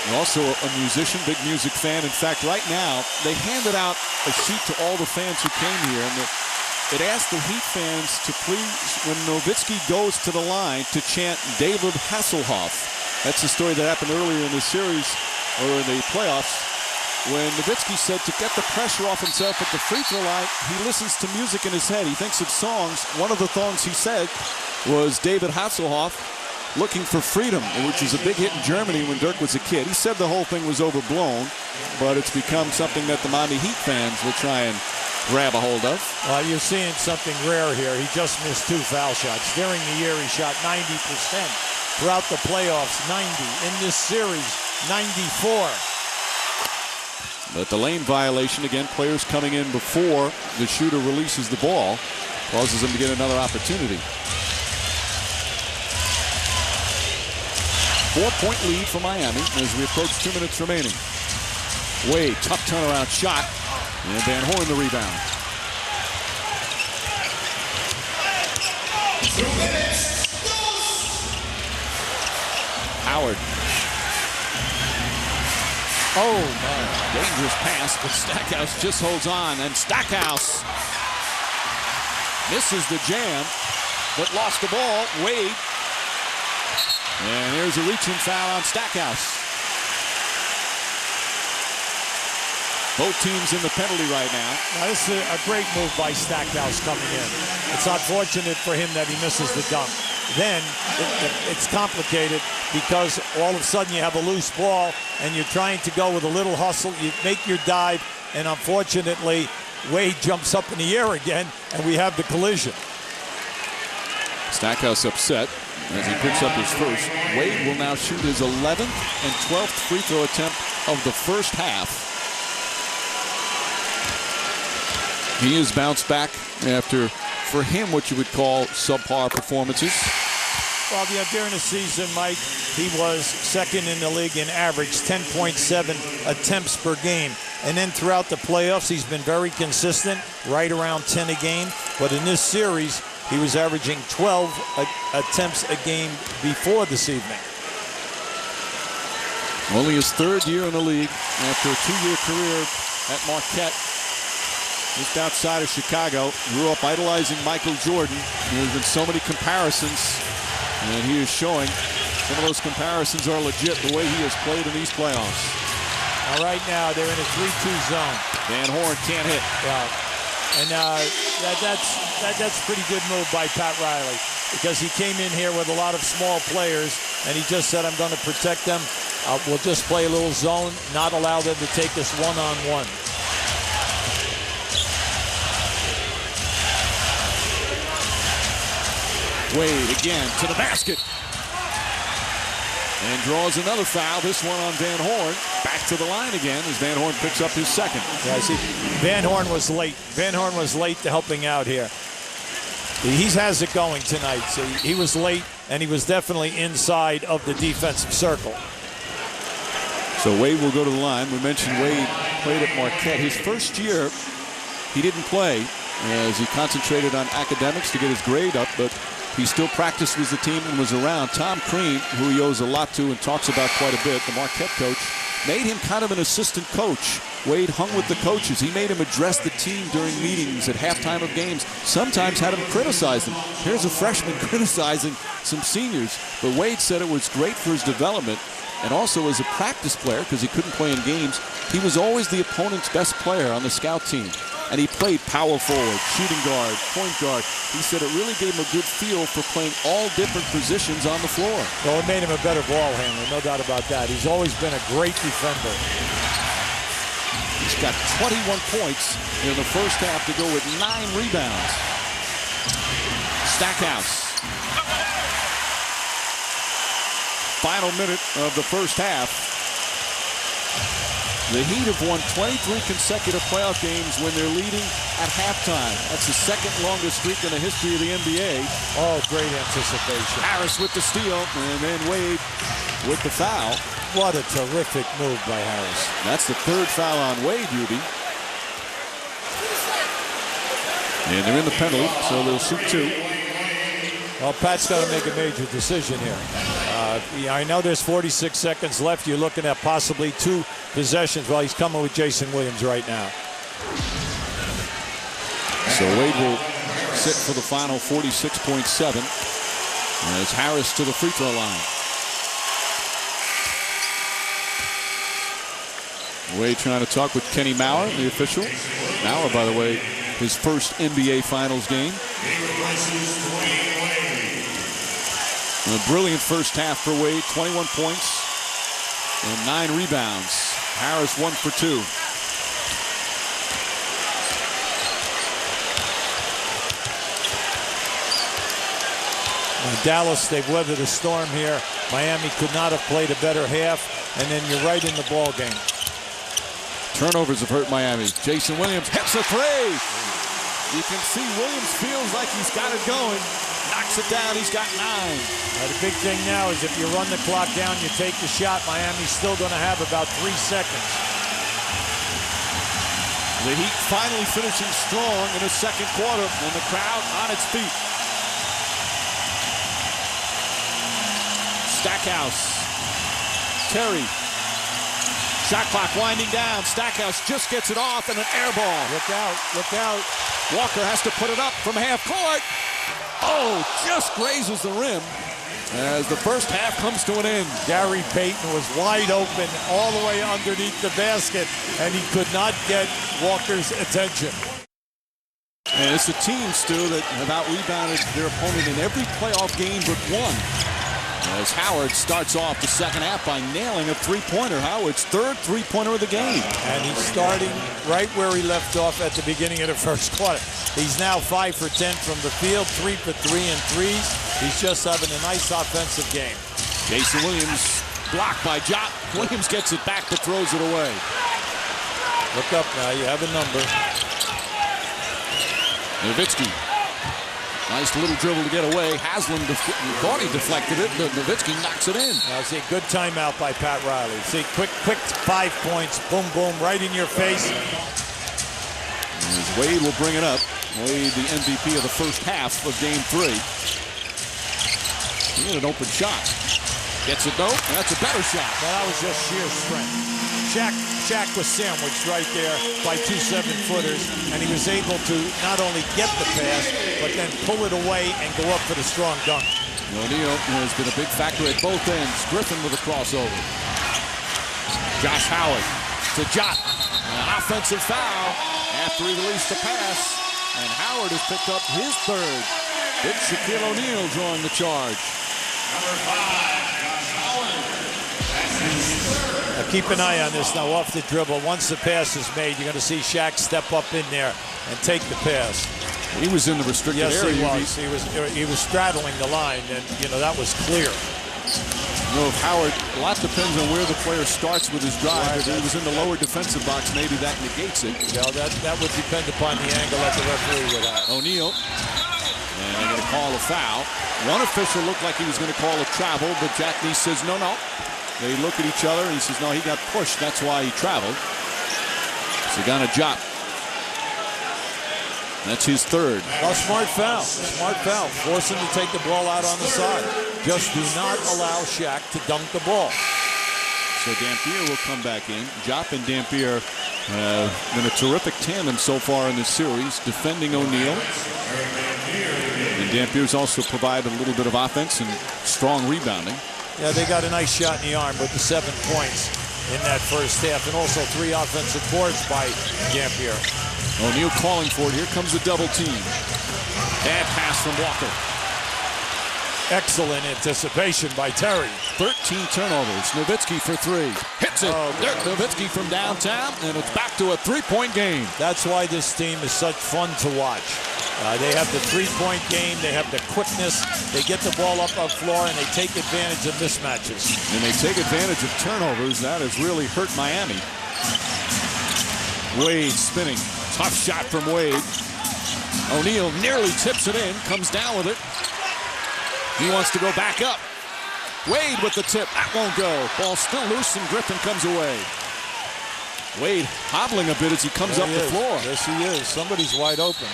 And also a musician, big music fan. In fact, right now, they handed out a sheet to all the fans who came here, and it asked the Heat fans to please, when Nowitzki goes to the line, to chant David Hasselhoff. That's the story that happened earlier in the series, or in the playoffs, when Nowitzki said to get the pressure off himself at the free throw line, he listens to music in his head. He thinks of songs. One of the songs he said was David Hasselhoff, Looking for Freedom, which was a big hit in Germany when Dirk was a kid. He said the whole thing was overblown, but it's become something that the Miami Heat fans will try and grab a hold of. Well, you're seeing something rare here. He just missed 2 foul shots. During the year, he shot 90%. Throughout the playoffs, 90. In this series, 94. But the lane violation, again, players coming in before the shooter releases the ball, causes them to get another opportunity. 4-point lead for Miami as we approach 2 minutes remaining. Wade, tough turnaround shot, and Van Horn the rebound. 2 minutes. Howard. Oh, man. Dangerous pass, but Stackhouse just holds on, and Stackhouse misses the jam, but lost the ball. Wade. And there's a reaching foul on Stackhouse. Both teams in the penalty right now. Now, this is a great move by Stackhouse coming in. It's unfortunate for him that he misses the dunk. Then it's complicated because all of a sudden you have a loose ball and you're trying to go with a little hustle. You make your dive, and unfortunately, Wade jumps up in the air again, and we have the collision. Stackhouse upset as he picks up his first. Wade will now shoot his 11th and 12th free throw attempt of the first half. He has bounced back after, for him, what you would call subpar performances. Well, yeah, during the season, Mike, he was second in the league in average, 10.7 attempts per game. And then throughout the playoffs, he's been very consistent, right around 10 a game. But in this series, he was averaging 12 attempts a game before this evening. Only his 3rd year in the league after a 2-year career at Marquette. Just outside of Chicago, grew up idolizing Michael Jordan. There's been so many comparisons, and he is showing some of those comparisons are legit the way he has played in these playoffs. Now, right now, they're in a 3-2 zone. Van Horn can't hit. Well, and that's a pretty good move by Pat Riley, because he came in here with a lot of small players, and he just said, I'm going to protect them. We'll just play a little zone, not allow them to take us one-on-one. Wade again to the basket. And draws another foul, this one on Van Horn. Back to the line again as Van Horn picks up his second. Yeah, see, Van Horn was late. Van Horn was late to helping out here. He has it going tonight. So he was late, and he was definitely inside of the defensive circle. So Wade will go to the line. We mentioned Wade played at Marquette. His first year, he didn't play as he concentrated on academics to get his grade up, but he still practiced with the team and was around. Tom Crean, who he owes a lot to and talks about quite a bit, the Marquette coach, made him kind of an assistant coach. Wade hung with the coaches. He made him address the team during meetings at halftime of games. Sometimes had him criticize them. Here's a freshman criticizing some seniors. But Wade said it was great for his development, and also as a practice player, because he couldn't play in games, he was always the opponent's best player on the scout team. And he played power forward, shooting guard, point guard. He said it really gave him a good feel for playing all different positions on the floor. Well, it made him a better ball handler, no doubt about that. He's always been a great defender. He's got 21 points in the first half to go with 9 rebounds. Stackhouse. Final minute of the first half. The Heat have won 23 consecutive playoff games when they're leading at halftime. That's the second longest streak in the history of the NBA. Oh, great anticipation. Harris with the steal, and then Wade with the foul. What a terrific move by Harris. That's the third foul on Wade, Yubi. And they're in the penalty, so they'll shoot two. Well, Pat's got to make a major decision here. I know there's 46 seconds left. You're looking at possibly 2 possessions. Well, he's coming with Jason Williams right now. So Wade will sit for the final 46.7 as Harris to the free throw line. Wade trying to talk with Kenny Mauer, the official. Mauer, by the way, his first NBA Finals game. A brilliant first half for Wade, 21 points and 9 rebounds. Harris 1 for 2. Dallas, they've weathered a storm here. Miami could not have played a better half, and then you're right in the ball game. Turnovers have hurt Miami. Jason Williams hits a three. You can see Williams feels like he's got it going. Knocks it down. He's got 9. Now, the big thing now is if you run the clock down, you take the shot, Miami's still going to have about 3 seconds. The Heat finally finishing strong in the second quarter, and the crowd on its feet. Stackhouse. Terry. Shot clock winding down. Stackhouse just gets it off and an air ball. Look out, look out. Walker has to put it up from half court. Oh, just grazes the rim as the first half comes to an end. Gary Payton was wide open all the way underneath the basket, and he could not get Walker's attention. And it's the team, Stu, that have out-rebounded their opponent in every playoff game but one. As Howard starts off the second half by nailing a three-pointer. Howard's third three-pointer of the game. And he's starting right where he left off at the beginning of the first quarter. He's now 5 for 10 from the field, 3 for 3 in threes. He's just having a nice offensive game. Jason Williams blocked by Jot. Williams gets it back but throws it away. Look up now, you have a number. Nowitzki. Nice little dribble to get away. Haslam thought he deflected it, but Nowitzki knocks it in. Now see, good timeout by Pat Riley. See, quick 5 points, boom, boom, right in your face. As Wade will bring it up. Wade, the MVP of the first half of Game 3. He had an open shot. Gets it though. That's a better shot. Well, that was just sheer strength. Shaq was sandwiched right there by 2 7-footers, and he was able to not only get the pass, but then pull it away and go up for the strong dunk. O'Neal has been a big factor at both ends. Griffin with a crossover. Josh Howard to Jot. An offensive foul after he released the pass, and Howard has picked up his third. Big Shaquille O'Neal drawing the charge. Number 5, Josh Howard. That's his third. Now keep an eye on this now off the dribble. Once the pass is made, you're going to see Shaq step up in there and take the pass. He was in the restricted area. Yes, he was. He was straddling the line, and you know that was clear. You know, if Howard, a lot depends on where the player starts with his drive. If he was in the lower defensive box, maybe that negates it. Yeah, that would depend upon the angle that the referee would have. O'Neal, and they're going to call a foul. One official looked like he was going to call a travel, but Jack Neese says no. They look at each other, and he says, no, he got pushed. That's why he traveled. Sagana Jot. That's his third. Well, smart foul. Smart foul. Force him to take the ball out on the side. Just do not allow Shaq to dunk the ball. So Dampier will come back in. Jot and Dampier have been a terrific tandem so far in this series, defending O'Neal. And Dampier's also provided a little bit of offense and strong rebounding. Yeah, they got a nice shot in the arm with the 7 points in that first half, and also 3 offensive boards by Dampier. O'Neal calling for it. Here comes the double team. Bad pass from Walker. Excellent anticipation by Terry. 13 turnovers. Nowitzki for 3. Hits it. Dirk Nowitzki from downtown, and it's back to a 3-point game. That's why this team is such fun to watch. They have the 3-point game. They have the quickness. They get the ball up floor, and they take advantage of mismatches. And they take advantage of turnovers. That has really hurt Miami. Wade spinning. Tough shot from Wade. O'Neal nearly tips it in, comes down with it. He wants to go back up. Wade with the tip. That won't go. Ball still loose, and Griffin comes away. Wade hobbling a bit as he comes up the floor. Yes, he is. Somebody's wide open.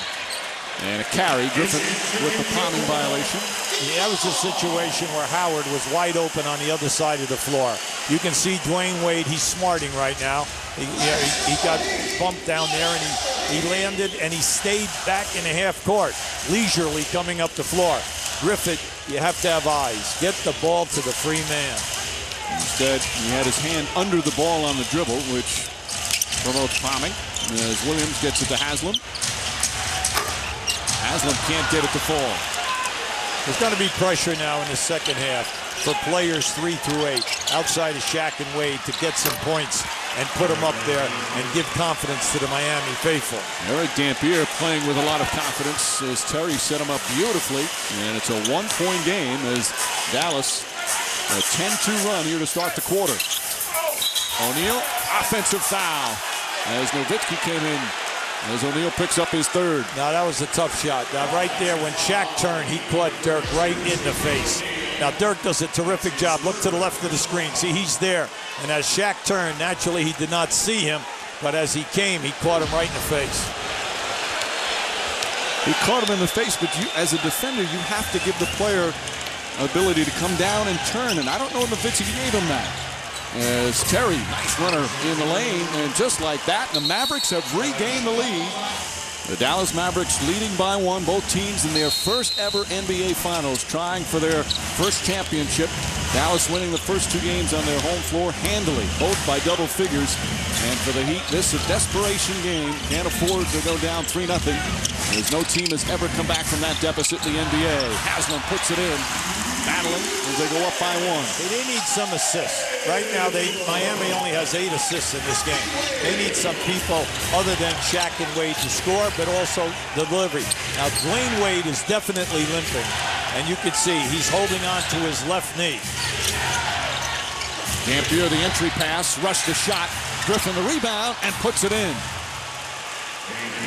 And a carry. Griffin with the palming violation. Yeah, that was a situation where Howard was wide open on the other side of the floor. You can see Dwayne Wade, he's smarting right now. He got bumped down there, and he landed, and he stayed back in the half court, leisurely coming up the floor. Griffith, you have to have eyes. Get the ball to the free man. Instead, he had his hand under the ball on the dribble, which promotes palming, as Williams gets it to Haslam. Haslam can't get it to fall. There's going to be pressure now in the second half for players 3 through 8 outside of Shaq and Wade to get some points and put them up there and give confidence to the Miami faithful. Eric Dampier playing with a lot of confidence as Terry set him up beautifully. And it's a one-point game as Dallas, a 10-2 run here to start the quarter. O'Neal, offensive foul as Nowitzki came in. As O'Neal picks up his third. Now that was a tough shot. Now right there when Shaq turned, he caught Dirk right in the face. Now Dirk does a terrific job. Look to the left of the screen. See, he's there. And as Shaq turned, naturally he did not see him, but as he came, he caught him right in the face. He caught him in the face, but you, as a defender, you have to give the player ability to come down and turn, and I don't know if Nowitzki gave him that. As Terry, nice runner in the lane, and just like that, the Mavericks have regained the lead. The Dallas Mavericks leading by 1, both teams in their first ever NBA Finals, trying for their first championship. Dallas winning the first 2 games on their home floor handily, both by double figures. And for the Heat, this is a desperation game. Can't afford to go down 3-0. As no team has ever come back from that deficit in the NBA. Haslam puts it in, battling as they go up by 1. They need some assists. Right now, Miami only has 8 assists in this game. They need some people other than Shaq and Wade to score, but also delivery. Now, Dwayne Wade is definitely limping, and you can see he's holding on to his left knee. Dampier, the entry pass, rushed the shot. Griffin, the rebound, and puts it in.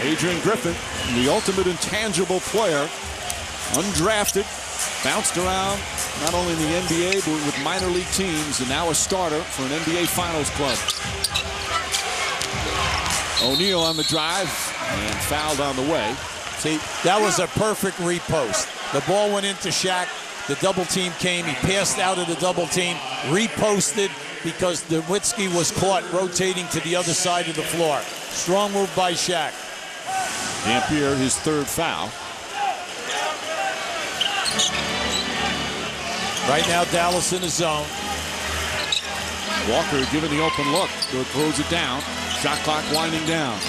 Adrian Griffin, the ultimate intangible player, undrafted, bounced around not only in the NBA but with minor league teams, and now a starter for an NBA Finals club. O'Neal on the drive and fouled on the way. See, that was a perfect repost. The ball went into Shaq. The double team came. He passed out of the double team, reposted because Nowitzki was caught rotating to the other side of the floor. Strong move by Shaq. Dampier, his third foul. Right now, Dallas in the zone. Walker given the open look. Throws it down. Shot clock winding down.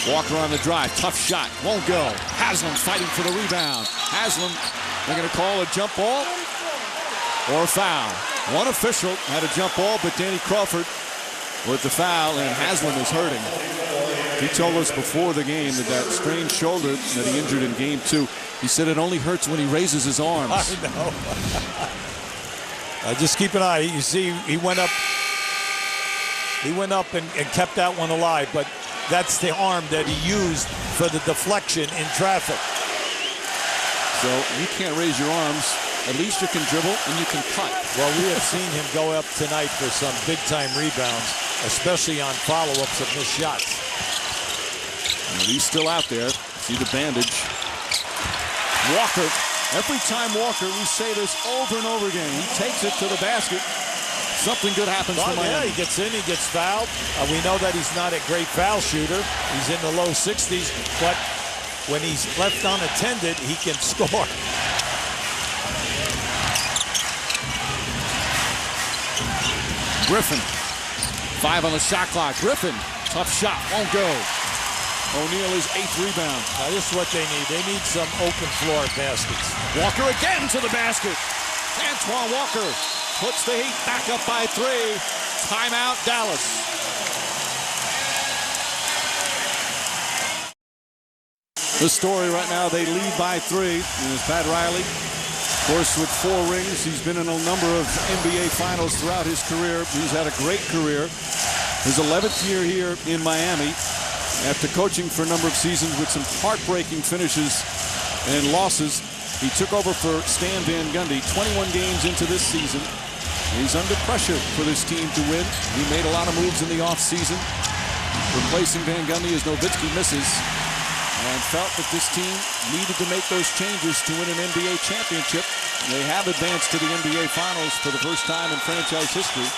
Walker on the drive. Tough shot. Won't go. Haslam fighting for the rebound. Haslam, they're going to call a jump ball or a foul. One official had a jump ball, but Danny Crawford with the foul, and Haslam is hurting. He told us before the game that strained shoulder that he injured in game 2, he said it only hurts when he raises his arms. I know. Just keep an eye. You see, he went up and kept that one alive, but that's the arm that he used for the deflection in traffic. So you can't raise your arms. At least you can dribble and you can cut. Well, we have seen him go up tonight for some big-time rebounds, especially on follow-ups of missed shots. And he's still out there. See the bandage. Walker. Every time Walker, we say this over and over again, he takes it to the basket. Something good happens for Miami. Yeah, he gets in, he gets fouled. We know that he's not a great foul shooter. He's in the low 60s, but when he's left unattended, he can score. Griffin, 5 on the shot clock. Griffin, tough shot, won't go. O'Neal is 8th rebound. Now this is what they need. They need some open floor baskets. Walker again to the basket. Antoine Walker puts the Heat back up by 3. Timeout, Dallas. The story right now, they lead by 3. And it's Pat Riley, of course, with 4 rings. He's been in a number of NBA Finals throughout his career. He's had a great career. His 11th year here in Miami. After coaching for a number of seasons with some heartbreaking finishes and losses, he took over for Stan Van Gundy 21 games into this season. He's under pressure for this team to win. He made a lot of moves in the offseason, replacing Van Gundy as Nowitzki misses, and felt that this team needed to make those changes to win an NBA championship. They have advanced to the NBA Finals for the first time in franchise history.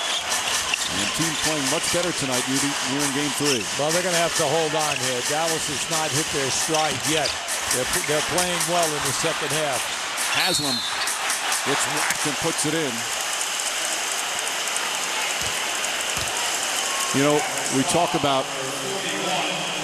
And the team playing much better tonight, Rudy, here in Game 3. Well, they're going to have to hold on here. Dallas has not hit their stride yet. They're playing well in the second half. Haslam gets whacked and puts it in. You know, we talk about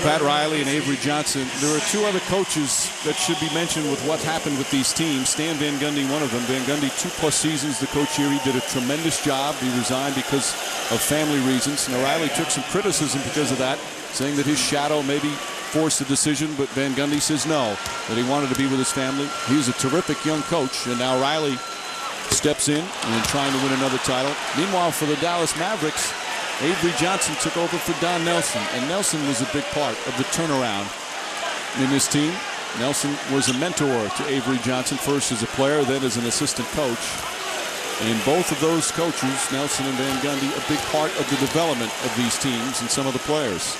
Pat Riley and Avery Johnson. There are two other coaches that should be mentioned with what happened with these teams. Stan Van Gundy, one of them. Van Gundy, 2+ seasons the coach here. He did a tremendous job. He resigned because of family reasons. Now, Riley took some criticism because of that, saying that his shadow maybe forced the decision, but Van Gundy says no, that he wanted to be with his family. He's a terrific young coach, and now Riley steps in and trying to win another title. Meanwhile, for the Dallas Mavericks, Avery Johnson took over for Don Nelson, and Nelson was a big part of the turnaround in this team. Nelson was a mentor to Avery Johnson, first as a player, then as an assistant coach. And both of those coaches, Nelson and Van Gundy, a big part of the development of these teams and some of the players.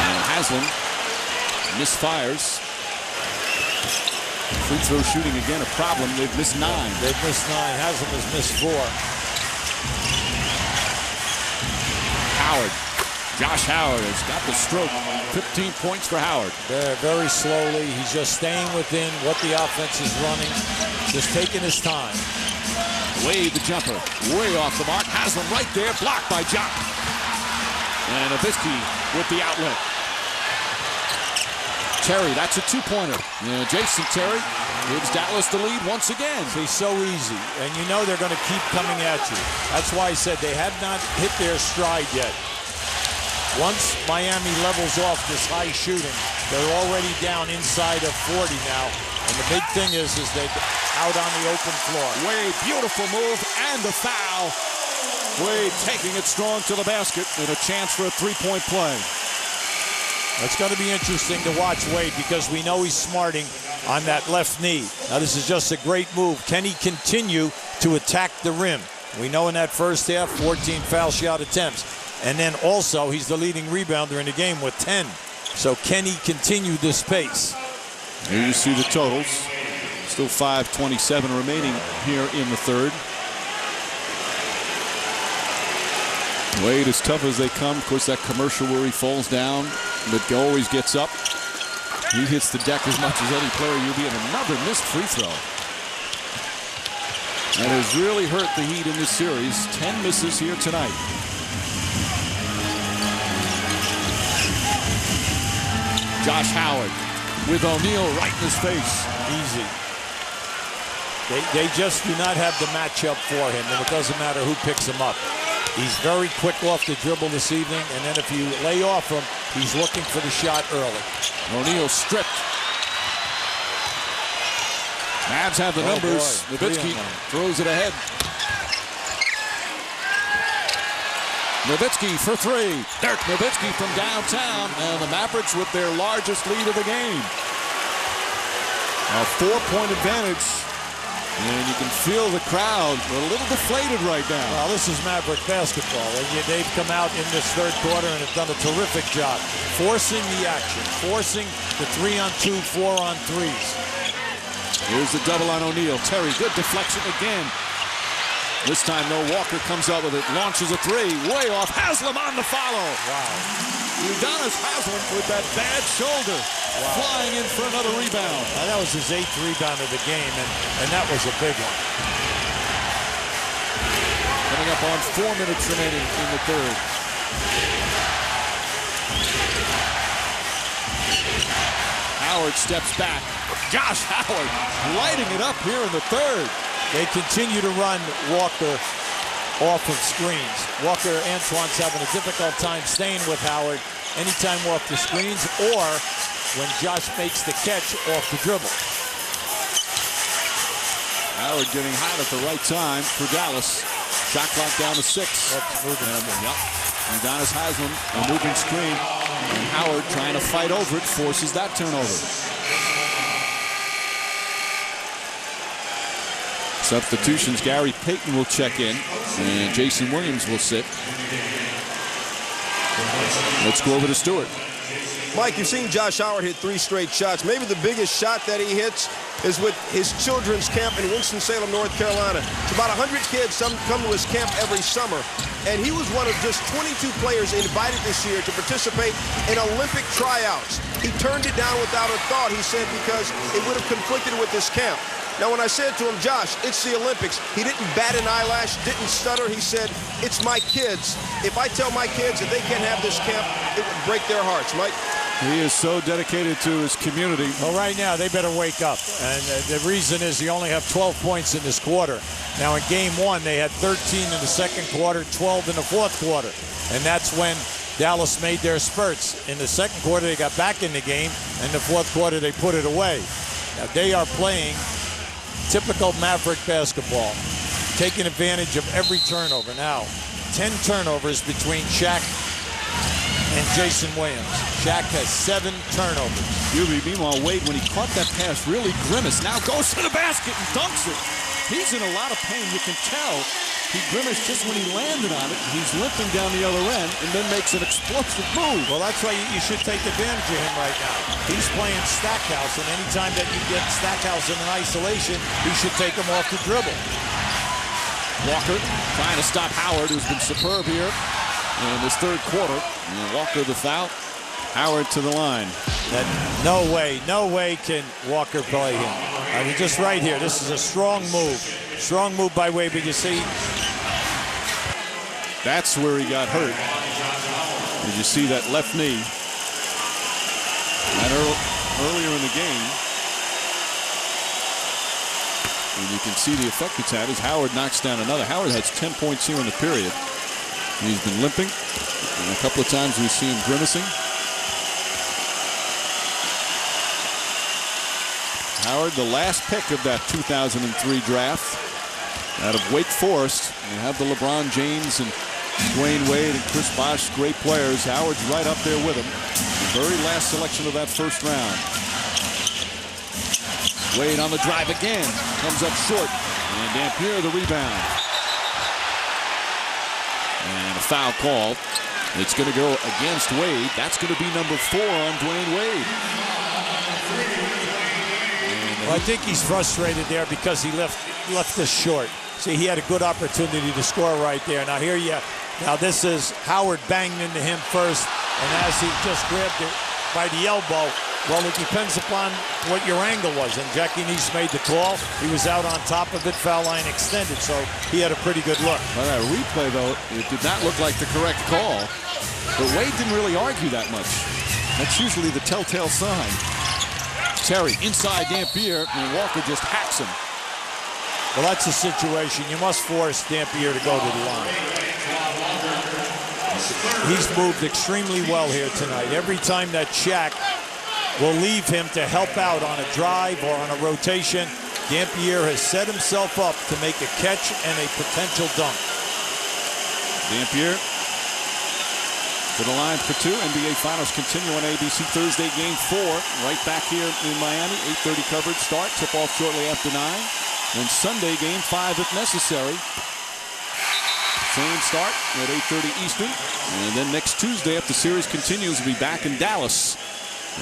And Haslam misfires. Free throw shooting again a problem. They've missed 9. They've missed 9. Haslam has missed 4. Howard. Josh Howard has got the stroke. 15 points for Howard. Very slowly. He's just staying within what the offense is running. Just taking his time. Wade the jumper. Way off the mark. Haslam right there. Blocked by Jock. And Nowitzki with the outlet. Terry, that's a 2-pointer. Yeah, Jason Terry gives Dallas the lead once again. See, so easy. And you know they're going to keep coming at you. That's why I said they have not hit their stride yet. Once Miami levels off this high shooting, they're already down inside of 40 now. And the big thing is they're out on the open floor. Wade, beautiful move, and the foul. Wade taking it strong to the basket and a chance for a 3-point play. It's going to be interesting to watch Wade because we know he's smarting on that left knee. Now, this is just a great move. Can he continue to attack the rim? We know in that first half, 14 foul shot attempts. And then also, he's the leading rebounder in the game with 10. So can he continue this pace? Here you see the totals. Still 5:27 remaining here in the third. Wade, as tough as they come, of course, that commercial where he falls down, but always gets up. He hits the deck as much as any player. You'll be in another missed free throw. That has really hurt the Heat in this series. 10 misses here tonight. Josh Howard with O'Neal right in his face. Easy. They just do not have the matchup for him, and it doesn't matter who picks him up. He's very quick off the dribble this evening, and then if you lay off him, he's looking for the shot early. O'Neal stripped. Mavs have the numbers. Nowitzki throws it ahead. Nowitzki for 3. Dirk Nowitzki from downtown, and the Mavericks with their largest lead of the game. A 4-point advantage. And you can feel the crowd a little deflated right now. Well, this is Maverick basketball. And they've come out in this third quarter and have done a terrific job forcing the action, forcing the 3-on-2, 4-on-3s. Here's the double on O'Neal. Terry, good deflection again. This time, no, Walker comes up with it, launches a 3, way off. Haslam on the follow. Wow. Udonis Haslam with that bad shoulder. Wow. Flying in for another rebound. Now, that was his 8th rebound of the game, and that was a big one. Coming up on 4 minutes remaining in the third. Howard steps back. Josh Howard lighting it up here in the third. They continue to run Walker off of screens. Walker, Antoine's having a difficult time staying with Howard anytime off the screens or when Josh makes the catch off the dribble. Howard getting hot at the right time for Dallas. Shot clock down to 6. That's moving. Yep. Udonis Haslam, a moving screen. And Howard trying to fight over it, forces that turnover. Substitutions, Gary Payton will check in, and Jason Williams will sit. Let's go over to Stewart. Mike, you've seen Josh Howard hit 3 straight shots. Maybe the biggest shot that he hits is with his children's camp in Winston-Salem, North Carolina. It's about 100 kids come to his camp every summer. And he was one of just 22 players invited this year to participate in Olympic tryouts. He turned it down without a thought, he said, because it would have conflicted with this camp. Now, when I said to him, Josh, it's the Olympics, he didn't bat an eyelash, didn't stutter. He said, it's my kids. If I tell my kids that they can't have this camp, it would break their hearts. Mike? He is so dedicated to his community. Well, right now, they better wake up. And the reason is you only have 12 points in this quarter. Now, in game 1, they had 13 in the second quarter, 12 in the fourth quarter. And that's when Dallas made their spurts. In the second quarter, they got back in the game. In the fourth quarter, they put it away. Now, they are playing typical Maverick basketball, taking advantage of every turnover. Now, 10 turnovers between Shaq and Jason Williams. Shaq has 7 turnovers. Meanwhile, Wade, when he caught that pass, really grimaced. Now goes to the basket and dunks it. He's in a lot of pain. You can tell he grimaced just when he landed on it. He's limping down the other end and then makes an explosive move. Well, that's why you should take advantage of him right now. He's playing Stackhouse, and anytime that you get Stackhouse in an isolation, you should take him off the dribble. Walker trying to stop Howard, who's been superb here in this third quarter. And Walker the foul. Howard to the line. No way can Walker play him. I mean, just right here, this is a strong move. Strong move by Wade, but you see. That's where he got hurt. Did you see that left knee? And earlier in the game. And you can see the effect it's had as Howard knocks down another. Howard has 10 points here in the period. He's been limping. And a couple of times we see him grimacing. Howard, the last pick of that 2003 draft out of Wake Forest. You have the LeBron James and Dwayne Wade and Chris Bosh, great players. Howard's right up there with him. The very last selection of that first round. Wade on the drive again. Comes up short. And Dampier the rebound. And a foul call. It's going to go against Wade. That's going to be number 4 on Dwayne Wade. Well, I think he's frustrated there because he left this short. See, he had a good opportunity to score right there. Now now this is Howard banged into him first, and as he just grabbed it by the elbow, well, it depends upon what your angle was. And Jackie Neese made the call. He was out on top of it, foul line extended, so he had a pretty good look. Well, that replay, though, it did not look like the correct call. But Wade didn't really argue that much. That's usually the telltale sign. Terry inside Dampier, and Walker just hacks him. Well, that's the situation. You must force Dampier to go to the line. He's moved extremely well here tonight. Every time that Shaq will leave him to help out on a drive or on a rotation, Dampier has set himself up to make a catch and a potential dunk. Dampier to the line for 2. NBA Finals continue on ABC Thursday, Game 4. Right back here in Miami. 8:30 coverage start. Tip-off shortly after 9. Then Sunday, Game 5 if necessary. Same start at 8:30 Eastern. And then next Tuesday, if the series continues, we'll be back in Dallas.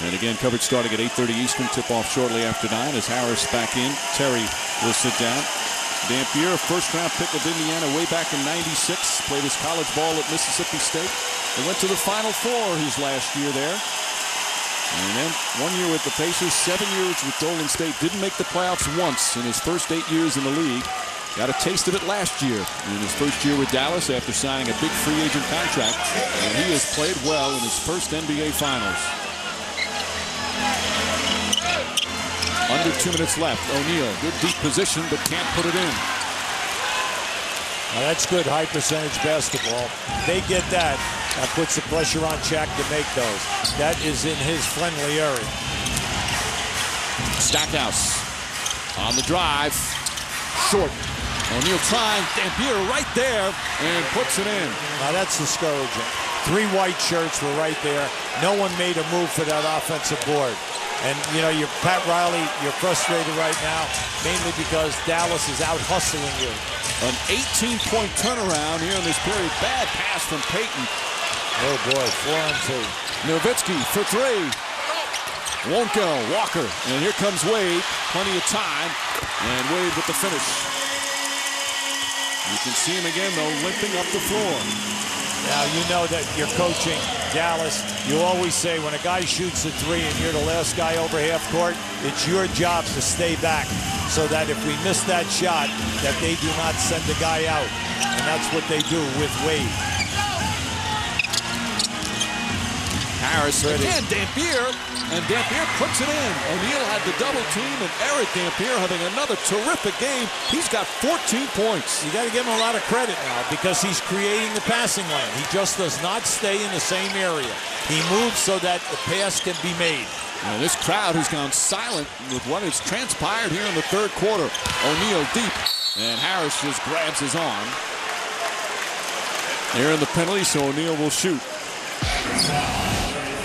And again, coverage starting at 8:30 Eastern. Tip-off shortly after 9 as Harris back in. Terry will sit down. Dampier, first-round pick of Indiana way back in '96. Played his college ball at Mississippi State. They went to the Final Four his last year there. And then 1 year with the Pacers, 7 years with Golden State. Didn't make the playoffs once in his first 8 years in the league. Got a taste of it last year in his first year with Dallas after signing a big free agent contract. And he has played well in his first NBA Finals. Under 2 minutes left. O'Neal, good deep position, but can't put it in. Now that's good high percentage basketball. They get that. That puts the pressure on Shaq to make those. That is in his friendly area. Stackhouse on the drive. Short. O'Neal trying, Dampier right there, and puts it in. Now that's discouraging. 3 white shirts were right there. No one made a move for that offensive board. And, you know, you're Pat Riley, you're frustrated right now, mainly because Dallas is out hustling you. An 18-point turnaround here in this period. Bad pass from Payton. Oh, boy, 4-on-2. Nowitzki for 3. Won't go. Walker. And here comes Wade. Plenty of time. And Wade with the finish. You can see him again, though, limping up the floor. Now, you know that you're coaching Dallas. You always say when a guy shoots a 3 and you're the last guy over half court, it's your job to stay back so that if we miss that shot, that they do not send the guy out. And that's what they do with Wade. Harris again, Dampier, and Dampier puts it in. O'Neal had the double team, and Eric Dampier having another terrific game. He's got 14 points. You got to give him a lot of credit now because he's creating the passing lane. He just does not stay in the same area. He moves so that the pass can be made. And this crowd has gone silent with what has transpired here in the third quarter. O'Neal deep, and Harris just grabs his arm. They're in the penalty, so O'Neal will shoot.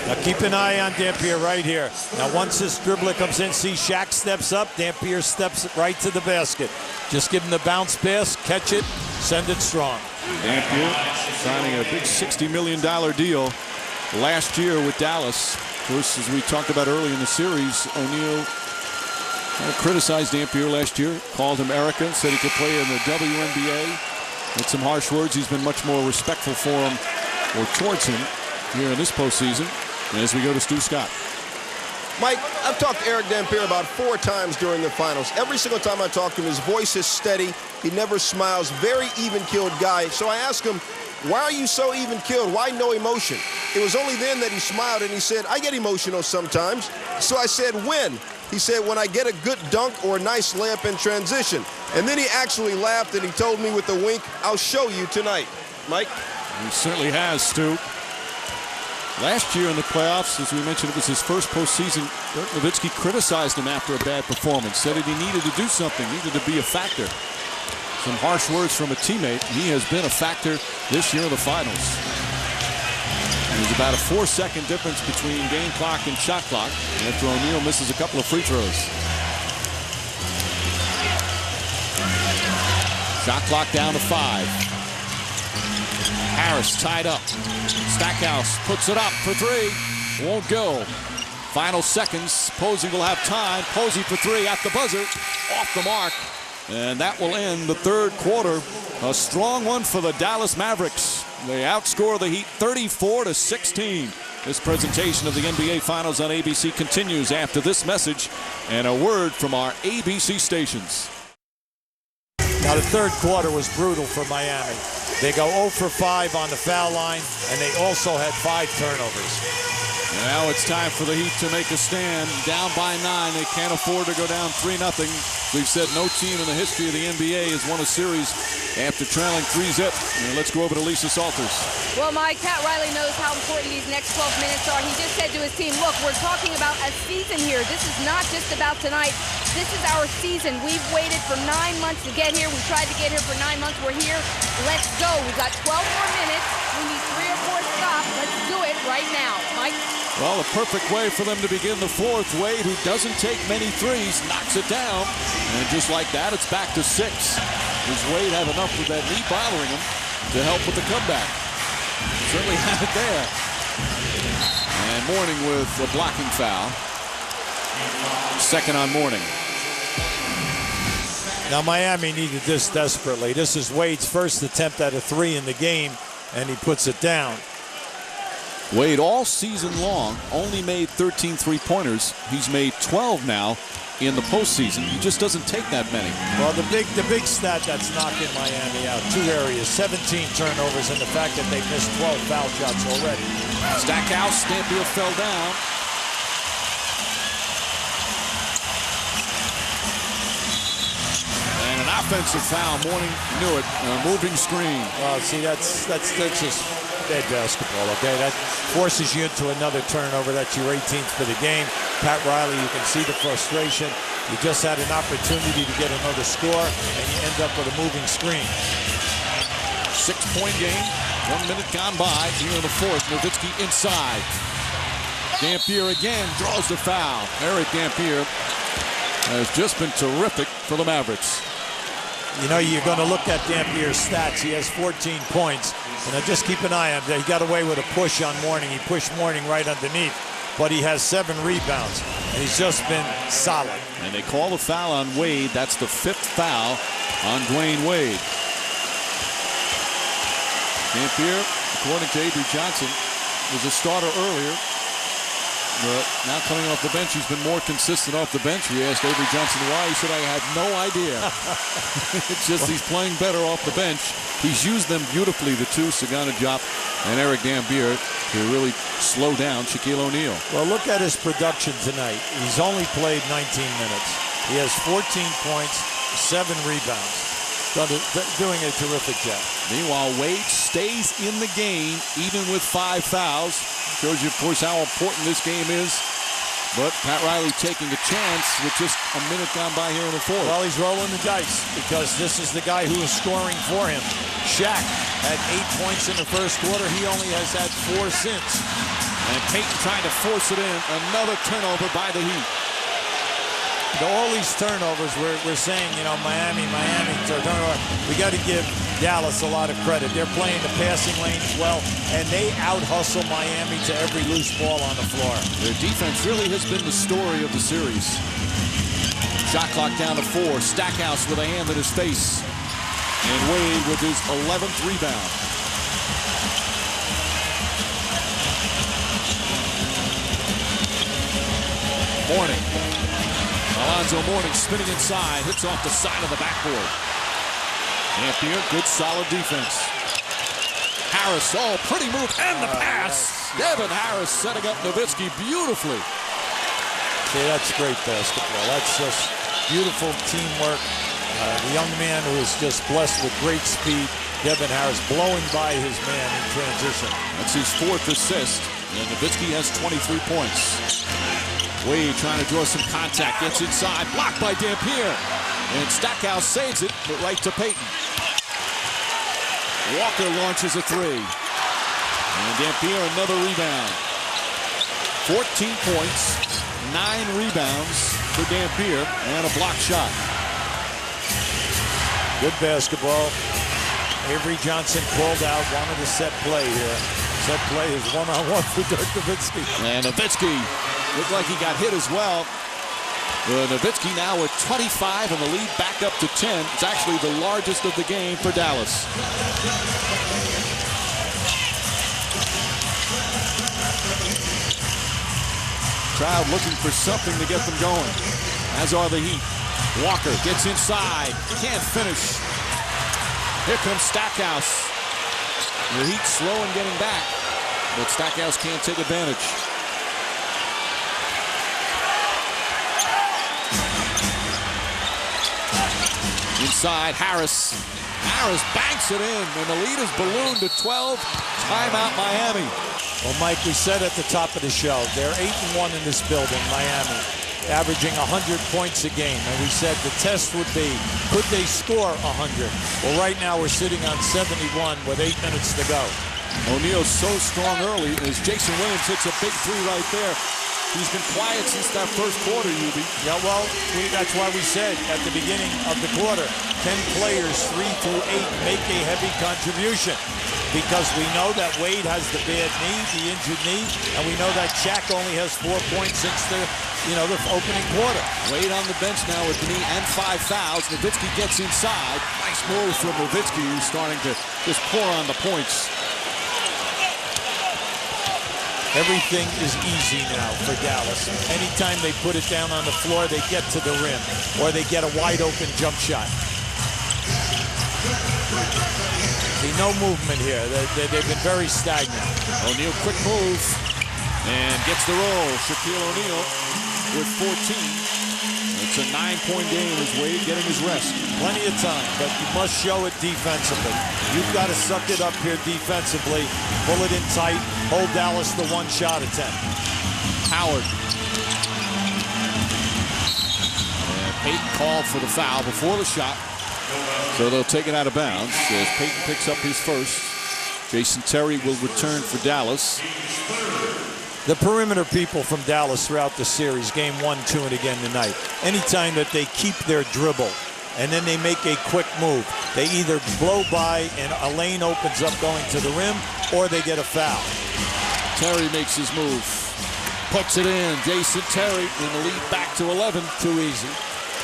Now keep an eye on Dampier right here. Now once this dribbler comes in, see Shaq steps up, Dampier steps right to the basket. Just give him the bounce pass, catch it, send it strong. Dampier signing a big $60 million deal last year with Dallas. Of course, as we talked about early in the series, O'Neal criticized Dampier last year, called him arrogant, said he could play in the WNBA. With some harsh words, he's been much more respectful for him or towards him here in this postseason. As we go to Stu Scott. Mike, I've talked to Eric Dampier about 4 times during the finals. Every single time I talk to him, his voice is steady. He never smiles. Very even-keeled guy. So I asked him, why are you so even-keeled? Why no emotion? It was only then that he smiled and he said, I get emotional sometimes. So I said, when? He said, when I get a good dunk or a nice layup in transition. And then he actually laughed and he told me with a wink, I'll show you tonight. Mike? He certainly has, Stu. Last year in the playoffs, as we mentioned, it was his first postseason. Dirk Nowitzki criticized him after a bad performance, said that he needed to do something, needed to be a factor. Some harsh words from a teammate. He has been a factor this year in the finals. And there's about a 4-second difference between game clock and shot clock after O'Neal misses a couple of free throws. Shot clock down to 5. Harris tied up. Stackhouse puts it up for 3. Won't go. Final seconds. Posey will have time. Posey for 3 at the buzzer. Off the mark. And that will end the third quarter. A strong one for the Dallas Mavericks. They outscore the Heat 34-16. This presentation of the NBA Finals on ABC continues after this message and a word from our ABC stations. Now the third quarter was brutal for Miami. They go 0 for 5 on the foul line, and they also had 5 turnovers. Now it's time for the Heat to make a stand. Down by 9. They can't afford to go down 3-0. We've said no team in the history of the NBA has won a series after trailing 3-0. Let's go over to Lisa Salters. Well, Mike, Pat Riley knows how important these next 12 minutes are. He just said to his team, look, we're talking about a season here. This is not just about tonight. This is our season. We've waited for 9 months to get here. We tried to get here for 9 months. We're here. Let's go. We've got 12 more minutes. We need 3 or 4 stops. Let's do it right now. Mike? Well, a perfect way for them to begin the fourth. Wade, who doesn't take many threes, knocks it down. And just like that, it's back to 6. Does Wade have enough with that knee bothering him to help with the comeback? Certainly had it there. And Mourning with a blocking foul. Second on Mourning. Now Miami needed this desperately. This is Wade's first attempt at a 3 in the game, and he puts it down. Wade all season long only made 13 3-pointers. He's made 12 now in the postseason. He just doesn't take that many. Well, the big stat that's knocking Miami out, 2 areas, 17 turnovers, and the fact that they missed 12 foul shots already. Stackhouse, Dampier fell down. And an offensive foul. Mourning knew it. A moving screen. Well, see, that's just bad basketball, okay? That forces you into another turnover. That's your 18th for the game. Pat Riley, you can see the frustration. You just had an opportunity to get another score, and you end up with a moving screen. 6-point game. 1 minute gone by here in the fourth. Nowitzki inside. Dampier again draws the foul. Eric Dampier has just been terrific for the Mavericks. You know, you're going to look at Dampier's stats. He has 14 points. Just keep an eye on him. He got away with a push on Mourning. He pushed Mourning right underneath. But he has 7 rebounds. And he's just been solid. And they call the foul on Wade. That's the 5th foul on Dwayne Wade. Dampier, according to Avery Johnson, was a starter earlier. But now coming off the bench, he's been more consistent off the bench. We asked Avery Johnson why. He said, I had no idea. It's just he's playing better off the bench. He's used them beautifully, the two, Sagana Diop and Eric Dampier, to really slow down Shaquille O'Neal. Well, look at his production tonight. He's only played 19 minutes. He has 14 points, 7 rebounds. Doing a terrific job. Meanwhile, Wade stays in the game, even with 5 fouls. Shows you, of course, how important this game is. But Pat Riley taking a chance with just a minute gone by here in the fourth. Well, he's rolling the dice because this is the guy who is scoring for him. Shaq had 8 points in the first quarter. He only has had 4 since. And Payton trying to force it in. Another turnover by the Heat. All these turnovers, we're saying, you know, Miami turnover. We got to give Dallas a lot of credit. They're playing the passing lane as well, and they out-hustle Miami to every loose ball on the floor. Their defense really has been the story of the series. Shot clock down to 4. Stackhouse with a hand in his face. And Wade with his 11th rebound. Mourning. Alonzo Mourning spinning inside, hits off the side of the backboard. Dampier, good solid defense. Harris, pretty move, and the pass. Devin Harris setting up Nowitzki beautifully. See, that's great basketball. That's just beautiful teamwork. The young man who is just blessed with great speed, Devin Harris, blowing by his man in transition. That's his 4th assist, and Nowitzki has 23 points. Wade trying to draw some contact, gets inside, blocked by Dampier. And Stackhouse saves it, but right to Payton. Walker launches a 3. And Dampier another rebound. 14 points, 9 rebounds for Dampier, and a block shot. Good basketball. Avery Johnson called out, wanted a set play here. Set play is one-on-one for Dirk Nowitzki. And Nowitzki looked like he got hit as well. Nowitzki now with 25 and the lead back up to 10. It's actually the largest of the game for Dallas. Crowd looking for something to get them going, as are the Heat. Walker gets inside, can't finish. Here comes Stackhouse. The Heat slow in getting back, but Stackhouse can't take advantage. Inside, Harris. Harris banks it in, and the lead is ballooned to 12. Timeout, Miami. Well, Mike, we said at the top of the show, they're 8-1 in this building, Miami, averaging 100 points a game. And we said the test would be, could they score 100? Well, right now we're sitting on 71 with 8 minutes to go. O'Neal's so strong early as Jason Williams hits a big 3 right there. He's been quiet since that first quarter, Ubi. Yeah, well, that's why we said at the beginning of the quarter, 10 players, 3 through 8, make a heavy contribution. Because we know that Wade has the bad knee, the injured knee, and we know that Shaq only has 4 points since the opening quarter. Wade on the bench now with the knee and 5 fouls. Nowitzki gets inside. Nice move from Nowitzki, who's starting to just pour on the points. Everything is easy now for Dallas. Anytime they put it down on the floor, they get to the rim, or they get a wide-open jump shot. See, no movement here. They've been very stagnant. O'Neal, quick move, and gets the roll. Shaquille O'Neal with 14. It's a 9-point game as Wade getting his rest. Plenty of time, but you must show it defensively. You've got to suck it up here defensively, pull it in tight, hold Dallas to 1 shot attempt. Howard. Payton called for the foul before the shot. So they'll take it out of bounds as Payton picks up his first. Jason Terry will return for Dallas. The perimeter people from Dallas throughout the series, game 1, 2, and again tonight, anytime that they keep their dribble and then they make a quick move, they either blow by and a lane opens up going to the rim, or they get a foul. Terry makes his move, puts it in. Jason Terry in the lead back to 11. Too easy.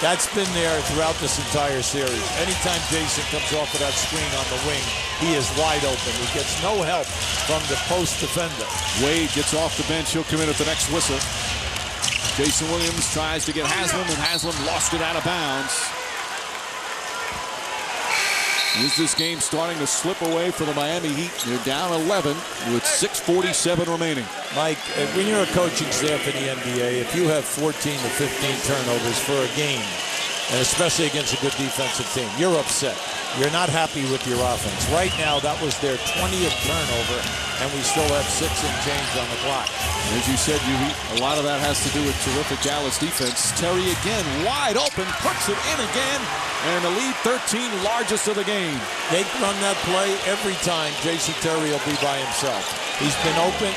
That's been there throughout this entire series. Anytime Jason comes off of that screen on the wing, he is wide open. He gets no help from the post defender. Wade gets off the bench. He'll come in at the next whistle. Jason Williams tries to get Haslam, and Haslam lost it out of bounds. Is this game starting to slip away for the Miami Heat? They're down 11 with 6:47 remaining. Mike, when you're a coaching staff in the NBA, if you have 14 to 15 turnovers for a game, and especially against a good defensive team, you're upset. You're not happy with your offense. Right now, that was their 20th turnover, and we still have 6 and change on the clock. As you said, a lot of that has to do with terrific Dallas defense. Terry again, wide open, puts it in again, and the lead 13, largest of the game. They run that play every time. Jason Terry will be by himself. He's been open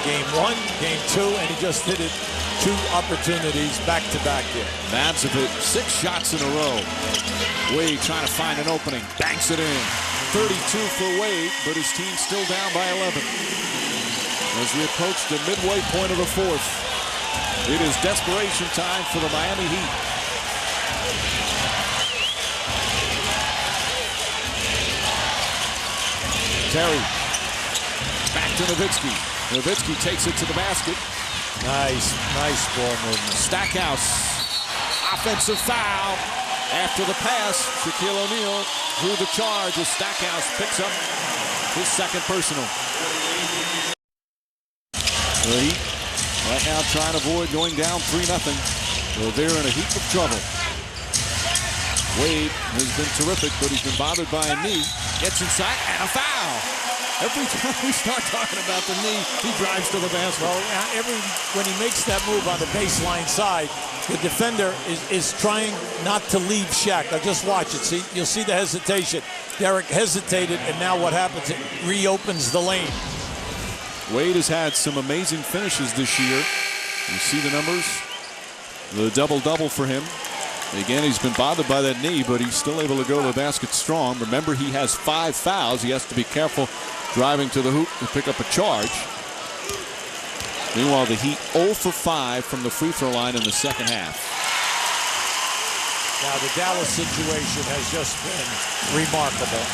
game 1, game 2, and he just did it 2 opportunities back-to-back here. Mavs have hit 6 shots in a row. Wade trying to find an opening, banks it in. 32 for Wade, but his team's still down by 11. As we approach the midway point of the 4th, it is desperation time for the Miami Heat. Terry, back to Nowitzki. Nowitzki takes it to the basket. Nice ball movement. Stackhouse, offensive foul. After the pass, Shaquille O'Neal drew the charge as Stackhouse picks up his second personal. The Heat right now trying to avoid going down 3-0. So they're in a heap of trouble. Wade has been terrific, but he's been bothered by a knee. Gets inside and a foul. Every time we start talking about the knee, he drives to the basket. Well, when he makes that move on the baseline side, the defender is trying not to leave Shaq. Now just watch it. See, you'll see the hesitation. Derek hesitated, and now what happens? It reopens the lane. Wade has had some amazing finishes this year. You see the numbers? The double-double for him. Again, he's been bothered by that knee, but he's still able to go to the basket strong. Remember, he has 5 fouls. He has to be careful driving to the hoop to pick up a charge. Meanwhile, the Heat 0 for 5 from the free throw line in the second half. Now, the Dallas situation has just been remarkable.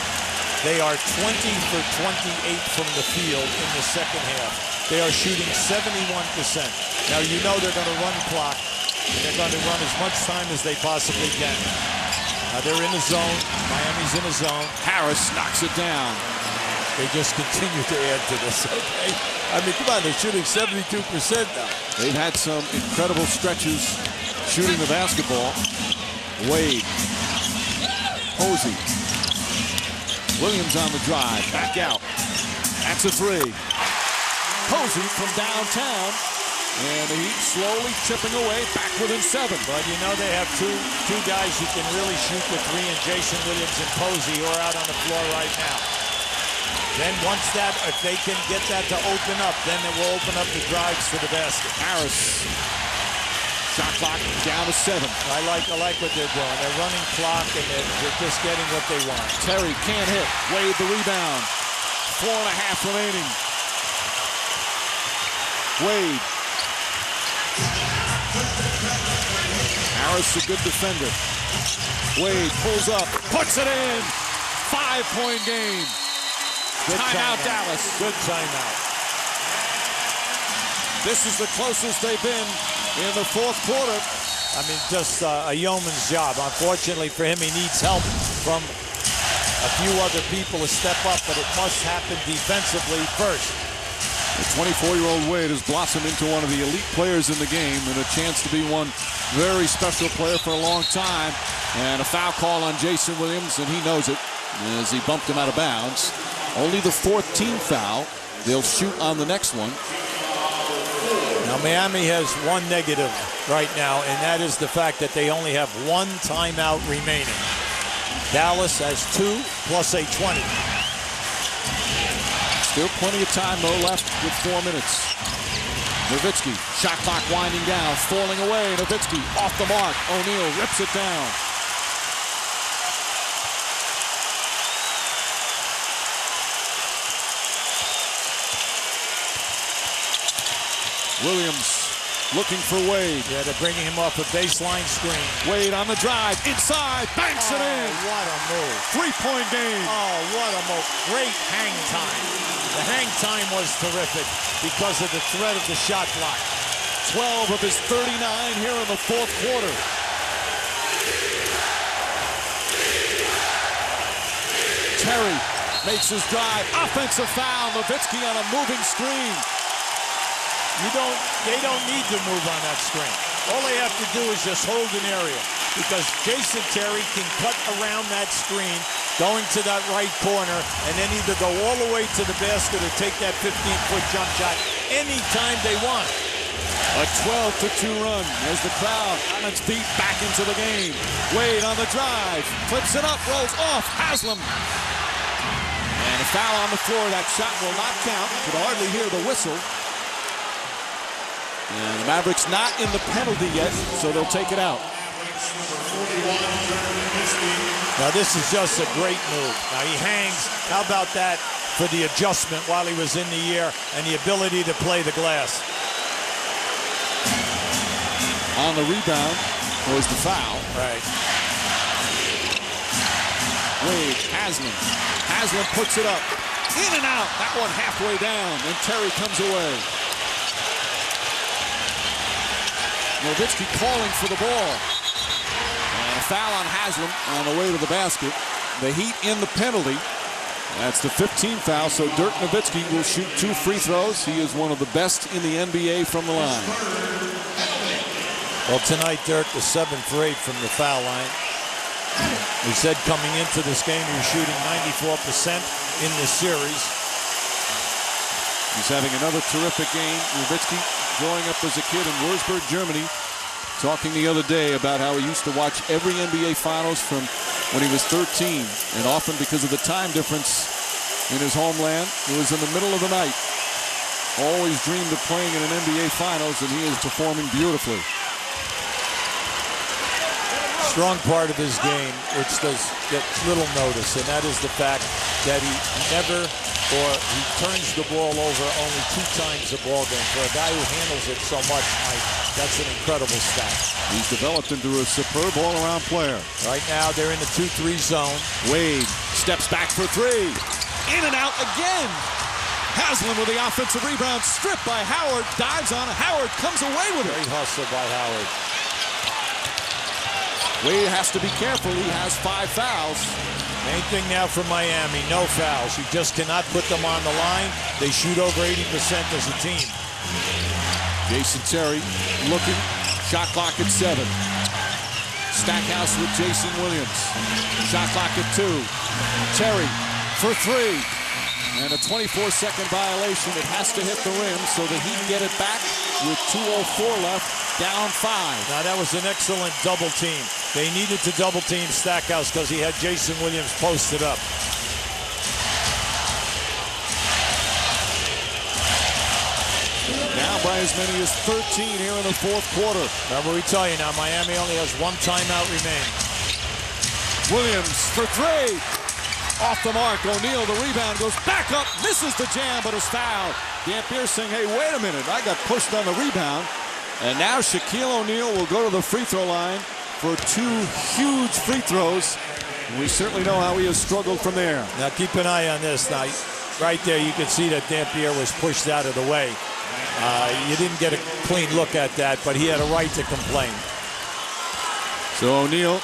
They are 20 for 28 from the field in the second half. They are shooting 71%. Now, you know they're going to run clock. They're going to run as much time as they possibly can. Now they're in the zone. Miami's in the zone. Harris knocks it down. They just continue to add to this, okay? I mean, come on, they're shooting 72% now. They've had some incredible stretches shooting the basketball. Wade. Posey. Williams on the drive. Back out. That's a 3. Posey from downtown. And the Heat slowly chipping away, back within 7. But you know they have two guys who can really shoot the 3, and Jason Williams and Posey, who are out on the floor right now. Then once if they can get that to open up, then it will open up the drives to the basket. Harris, shot clock down to 7. I like what they're doing. They're running clock, and they're just getting what they want. Terry can't hit. Wade the rebound. 4.5 remaining. Wade. Harris, a good defender. Wade pulls up, puts it in. 5-point game. Good timeout, Dallas. Good timeout. This is the closest they've been in the 4th quarter. I mean, just a yeoman's job. Unfortunately for him, he needs help from a few other people to step up, but it must happen defensively first. The 24-year-old Wade has blossomed into one of the elite players in the game and a chance to be one very special player for a long time. And a foul call on Jason Williams, and he knows it as he bumped him out of bounds. Only the 4th team foul. They'll shoot on the next one. Now Miami has 1 negative right now, and that is the fact that they only have one timeout remaining. Dallas has 2 plus a 20. Still plenty of time, though, left with 4 minutes. Nowitzki, shot clock winding down, falling away. Nowitzki off the mark. O'Neal rips it down. Williams looking for Wade. Yeah, they're bringing him off a baseline screen. Wade on the drive, inside, banks it in. What a move. 3-point game. Oh, what a move. Great hang time. The hang time was terrific because of the threat of the shot clock. 12 of his 39 here in the fourth quarter. Terry makes his drive. Offensive foul. Nowitzki on a moving screen. They don't need to move on that screen. All they have to do is just hold an area because Jason Terry can cut around that screen going to that right corner and then either go all the way to the basket or take that 15-foot jump shot anytime they want. A 12-2 run as the crowd on its feet back into the game. Wade on the drive, flips it up, rolls off, Haslam. And a foul on the floor. That shot will not count. You could hardly hear the whistle. And the Mavericks not in the penalty yet, so they'll take it out. Now this is just a great move. Now he hangs. How about that for the adjustment while he was in the air and the ability to play the glass? On the rebound was the foul. Right. Wade, Haslam. Haslam puts it up. In and out. That one halfway down. And Terry comes away. Nowitzki calling for the ball. And a foul on Haslam on the way to the basket. The Heat in the penalty. That's the 15th foul, so Dirk Nowitzki will shoot 2 free throws. He is one of the best in the NBA from the line. Well, tonight Dirk was 7 for 8 from the foul line. We said coming into this game he was shooting 94% in this series. He's having another terrific game. Nowitzki, growing up as a kid in Würzburg, Germany, talking the other day about how he used to watch every NBA Finals from when he was 13, and often because of the time difference in his homeland, it was in the middle of the night. Always dreamed of playing in an NBA Finals, and he is performing beautifully. Strong part of his game, which does get little notice, and that is the fact that he turns the ball over only 2 times a ball game. For a guy who handles it so much, Mike, that's an incredible stat. He's developed into a superb all-around player. Right now, they're in the 2-3 zone. Wade steps back for 3. In and out again. Haslam with the offensive rebound, stripped by Howard, dives on it. Howard comes away with it. Great hustle by Howard. Wade has to be careful. He has 5 fouls. Main thing now for Miami, no fouls. You just cannot put them on the line. They shoot over 80% as a team. Jason Terry looking. Shot clock at 7. Stackhouse with Jason Williams. Shot clock at 2. Terry for 3. And a 24-second violation. It has to hit the rim so that he can get it back with 2:04 left, down 5. Now that was an excellent double team. They needed to double team Stackhouse because he had Jason Williams posted up. Now by as many as 13 here in the fourth quarter. Remember, we tell you now, Miami only has 1 timeout remaining. Williams for 3. Off the mark. O'Neal, the rebound, goes back up, misses the jam, but is fouled. Dampier saying, hey, wait a minute, I got pushed on the rebound. And now Shaquille O'Neal will go to the free throw line for 2 huge free throws. And we certainly know how he has struggled from there. Now keep an eye on this. Now, right there, you can see that Dampier was pushed out of the way. You didn't get a clean look at that, but he had a right to complain. So O'Neal,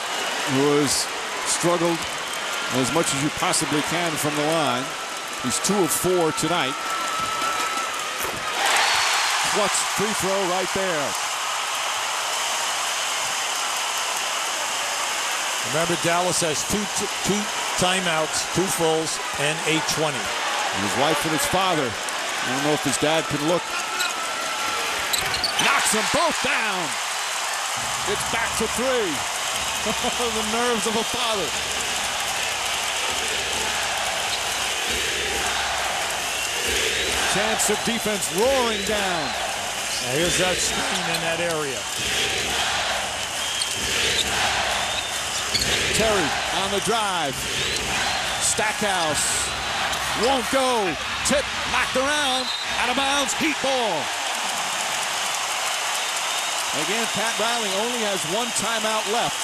who has struggled as much as you possibly can from the line. He's 2 of 4 tonight. Clutch free throw right there. Remember, Dallas has two timeouts, 2 fulls, and 8:20. His wife and his father. I don't know if his dad can look. Knocks them both down. It's back to three. The nerves of a father. Chance of defense roaring down. Now here's that screen in that area. Terry on the drive. Stackhouse won't go. Tip knocked around. Out of bounds. Heat ball. Again, Pat Riley only has one timeout left.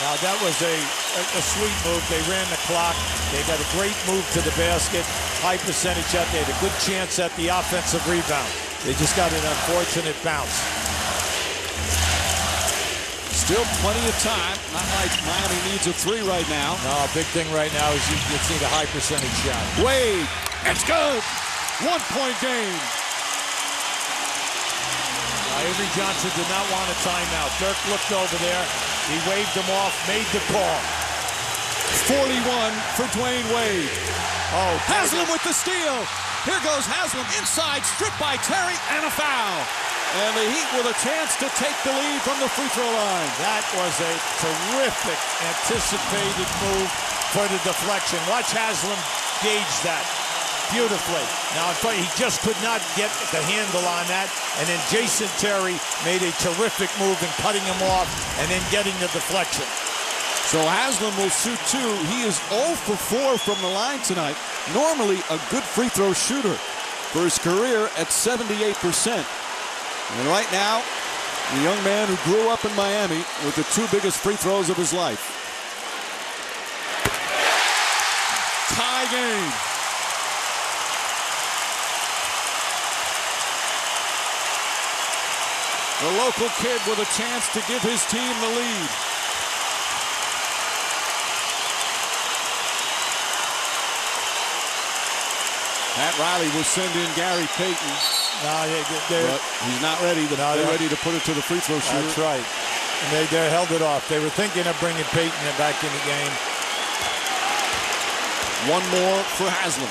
Now that was a sweet move. They ran the clock. They got a great move to the basket. High percentage shot. They had a good chance at the offensive rebound. They just got an unfortunate bounce. Still plenty of time. Not like Miami needs a three right now. No, big thing right now is you need a high percentage shot. Wade, it's good. 1-point game. Avery Johnson did not want a timeout. Dirk looked over there. He waved him off, made the call. 41 for Dwayne Wade. Oh, Haslam with the steal. Here goes Haslam inside, stripped by Terry, and a foul. And the Heat with a chance to take the lead from the free throw line. That was a terrific anticipated move for the deflection. Watch Haslam gauge that beautifully. Now, he just could not get the handle on that. And then Jason Terry made a terrific move in cutting him off and then getting the deflection. So Haslam will shoot two. He is 0 for 4 from the line tonight. Normally a good free throw shooter for his career at 78%. And right now, the young man who grew up in Miami with the two biggest free throws of his life. Tie game. The local kid with a chance to give his team the lead. Pat Riley will send in Gary Payton. No, but he's not ready. They're ready to put it to the free throw shooter. That's right. And they held it off. They were thinking of bringing Payton back in the game. One more for Haslam.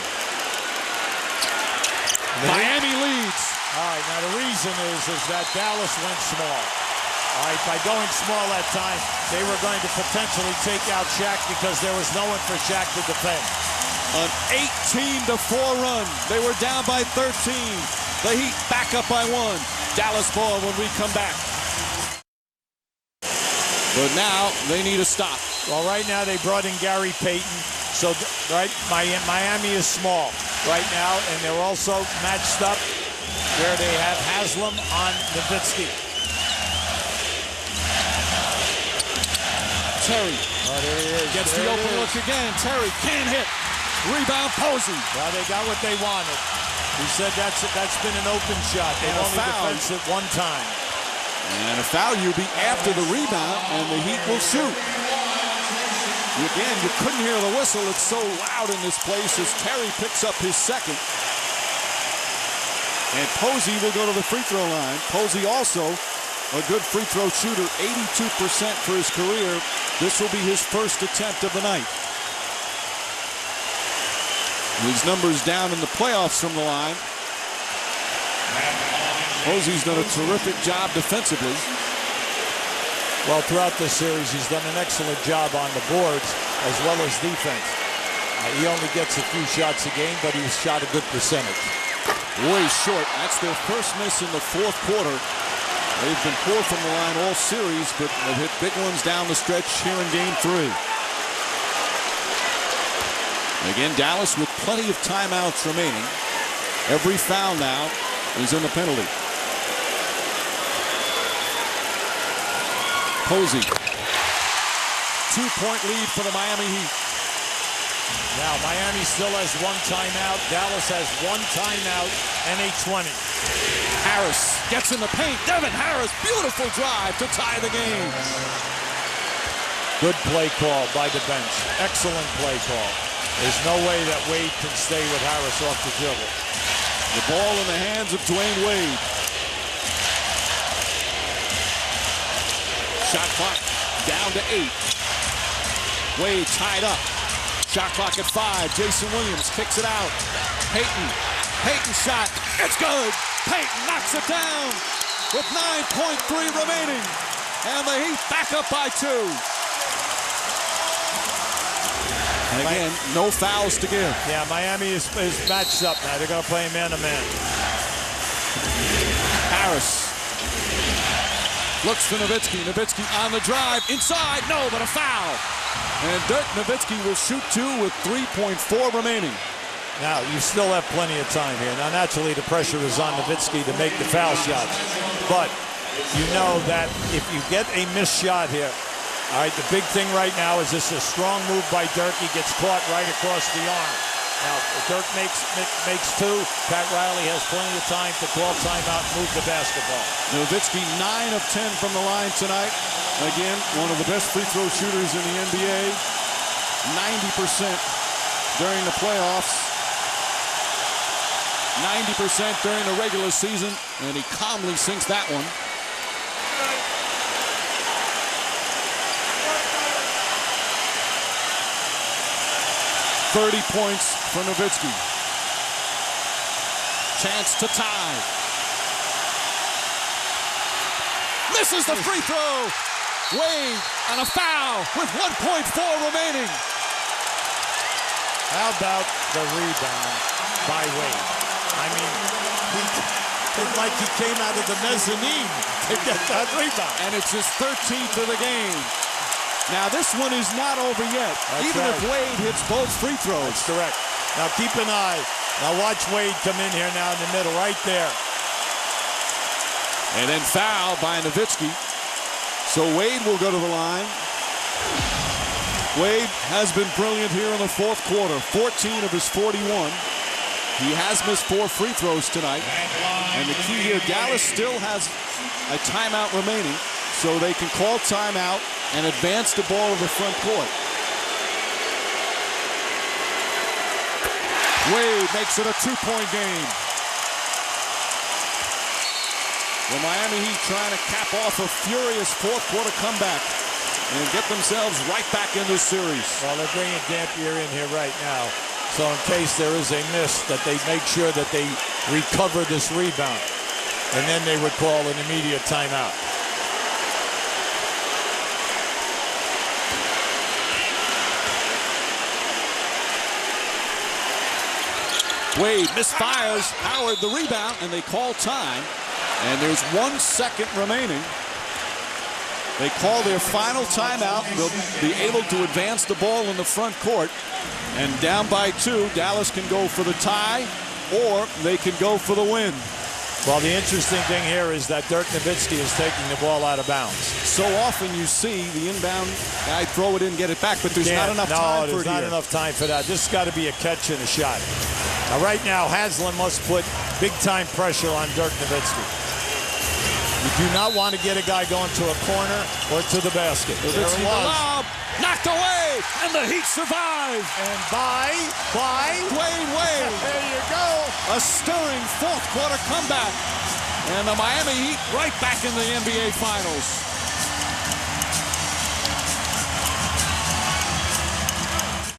Miami leads. All right, now the reason is that Dallas went small. All right, by going small that time, they were going to potentially take out Shaq because there was no one for Shaq to defend. An 18-4 run. They were down by 13. The Heat back up by 1. Dallas ball when we come back. But now they need a stop. Well, right now they brought in Gary Payton. So, right, Miami is small right now, and they're also matched up where they have Haslam on Nowitzki. Terry. Oh, there he is. Gets the open look again. Terry can't hit. Rebound, Posey. Well, they got what they wanted. He said that's been an open shot. They only defensed it one time. And a foul will be after the rebound, and the Heat will shoot. Again, you couldn't hear the whistle. It's so loud in this place as Terry picks up his second. And Posey will go to the free throw line. Posey also a good free throw shooter, 82% for his career. This will be his first attempt of the night. His numbers down in the playoffs from the line. Posey's done a terrific job defensively. Well, throughout this series, he's done an excellent job on the boards as well as defense. He only gets a few shots a game, but he's shot a good percentage. Way short. That's their first miss in the fourth quarter. They've been poor from the line all series, but they've hit big ones down the stretch here in Game 3. Again, Dallas with plenty of timeouts remaining. Every foul now is in the penalty. Posey. 2-point lead for the Miami Heat. Now, Miami still has one timeout. Dallas has one timeout and a 20. Harris gets in the paint. Devin Harris, beautiful drive to tie the game. Good play call by the bench. Excellent play call. There's no way that Wade can stay with Harris off the dribble. The ball in the hands of Dwayne Wade. Shot clock down to 8. Wade tied up. Shot clock at 5. Jason Williams kicks it out. Payton shot. It's good. Payton knocks it down with 9.3 remaining. And the Heat back up by 2. And again, no fouls to give. Yeah, Miami is matched up now. They're going to play man-to-man. Harris looks for Nowitzki. Nowitzki on the drive. Inside. No, but a foul. And Dirk Nowitzki will shoot 2 with 3.4 remaining. Now, you still have plenty of time here. Now, naturally, the pressure is on Nowitzki to make the foul shots. But you know that if you get a missed shot here, all right, the big thing right now is this is a strong move by Dirk. He gets caught right across the arm. Now, if Dirk makes 2, Pat Riley has plenty of time to call timeout and move the basketball. Nowitzki 9 of 10 from the line tonight. Again, one of the best free throw shooters in the NBA. 90% during the playoffs. 90% during the regular season. And he calmly sinks that one. .30 points for Nowitzki. Chance to tie. Misses the free throw. Wade and a foul with 1.4 remaining. How about the rebound by Wade? I mean, it's like he came out of the mezzanine to get that rebound. And it's his 13th of the game. Now, this one is not over yet. Even if Wade hits both free throws. That's correct. Now, keep an eye. Now, watch Wade come in here now in the middle, right there. And then foul by Nowitzki. So Wade will go to the line. Wade has been brilliant here in the fourth quarter. 14 of his 41. He has missed 4 free throws tonight. And the key here, Dallas still has a timeout remaining, so they can call timeout and advance the ball to the front court. Wade makes it a 2-point game. The Miami Heat trying to cap off a furious fourth quarter comeback and get themselves right back in this series. Well, they're bringing Dampier in here right now, so in case there is a miss, that they make sure that they recover this rebound, and then they would call an immediate timeout. Wade misfires, Howard the rebound, and they call time. And there's 1 second remaining. They call their final timeout. They'll be able to advance the ball in the front court. And down by 2, Dallas can go for the tie, or they can go for the win. Well, the interesting thing here is that Dirk Nowitzki is taking the ball out of bounds. So often you see the inbound guy throw it in, get it back, but there's not enough time for it. There's not enough time for that. This has got to be a catch and a shot. Now, right now, Haslam must put big-time pressure on Dirk Nowitzki. You do not want to get a guy going to a corner or to the basket. Nowitzki, the lob, knocked away, and the Heat survive. And by Dwayne Wade. There you go. A stirring fourth quarter comeback. And the Miami Heat right back in the NBA Finals.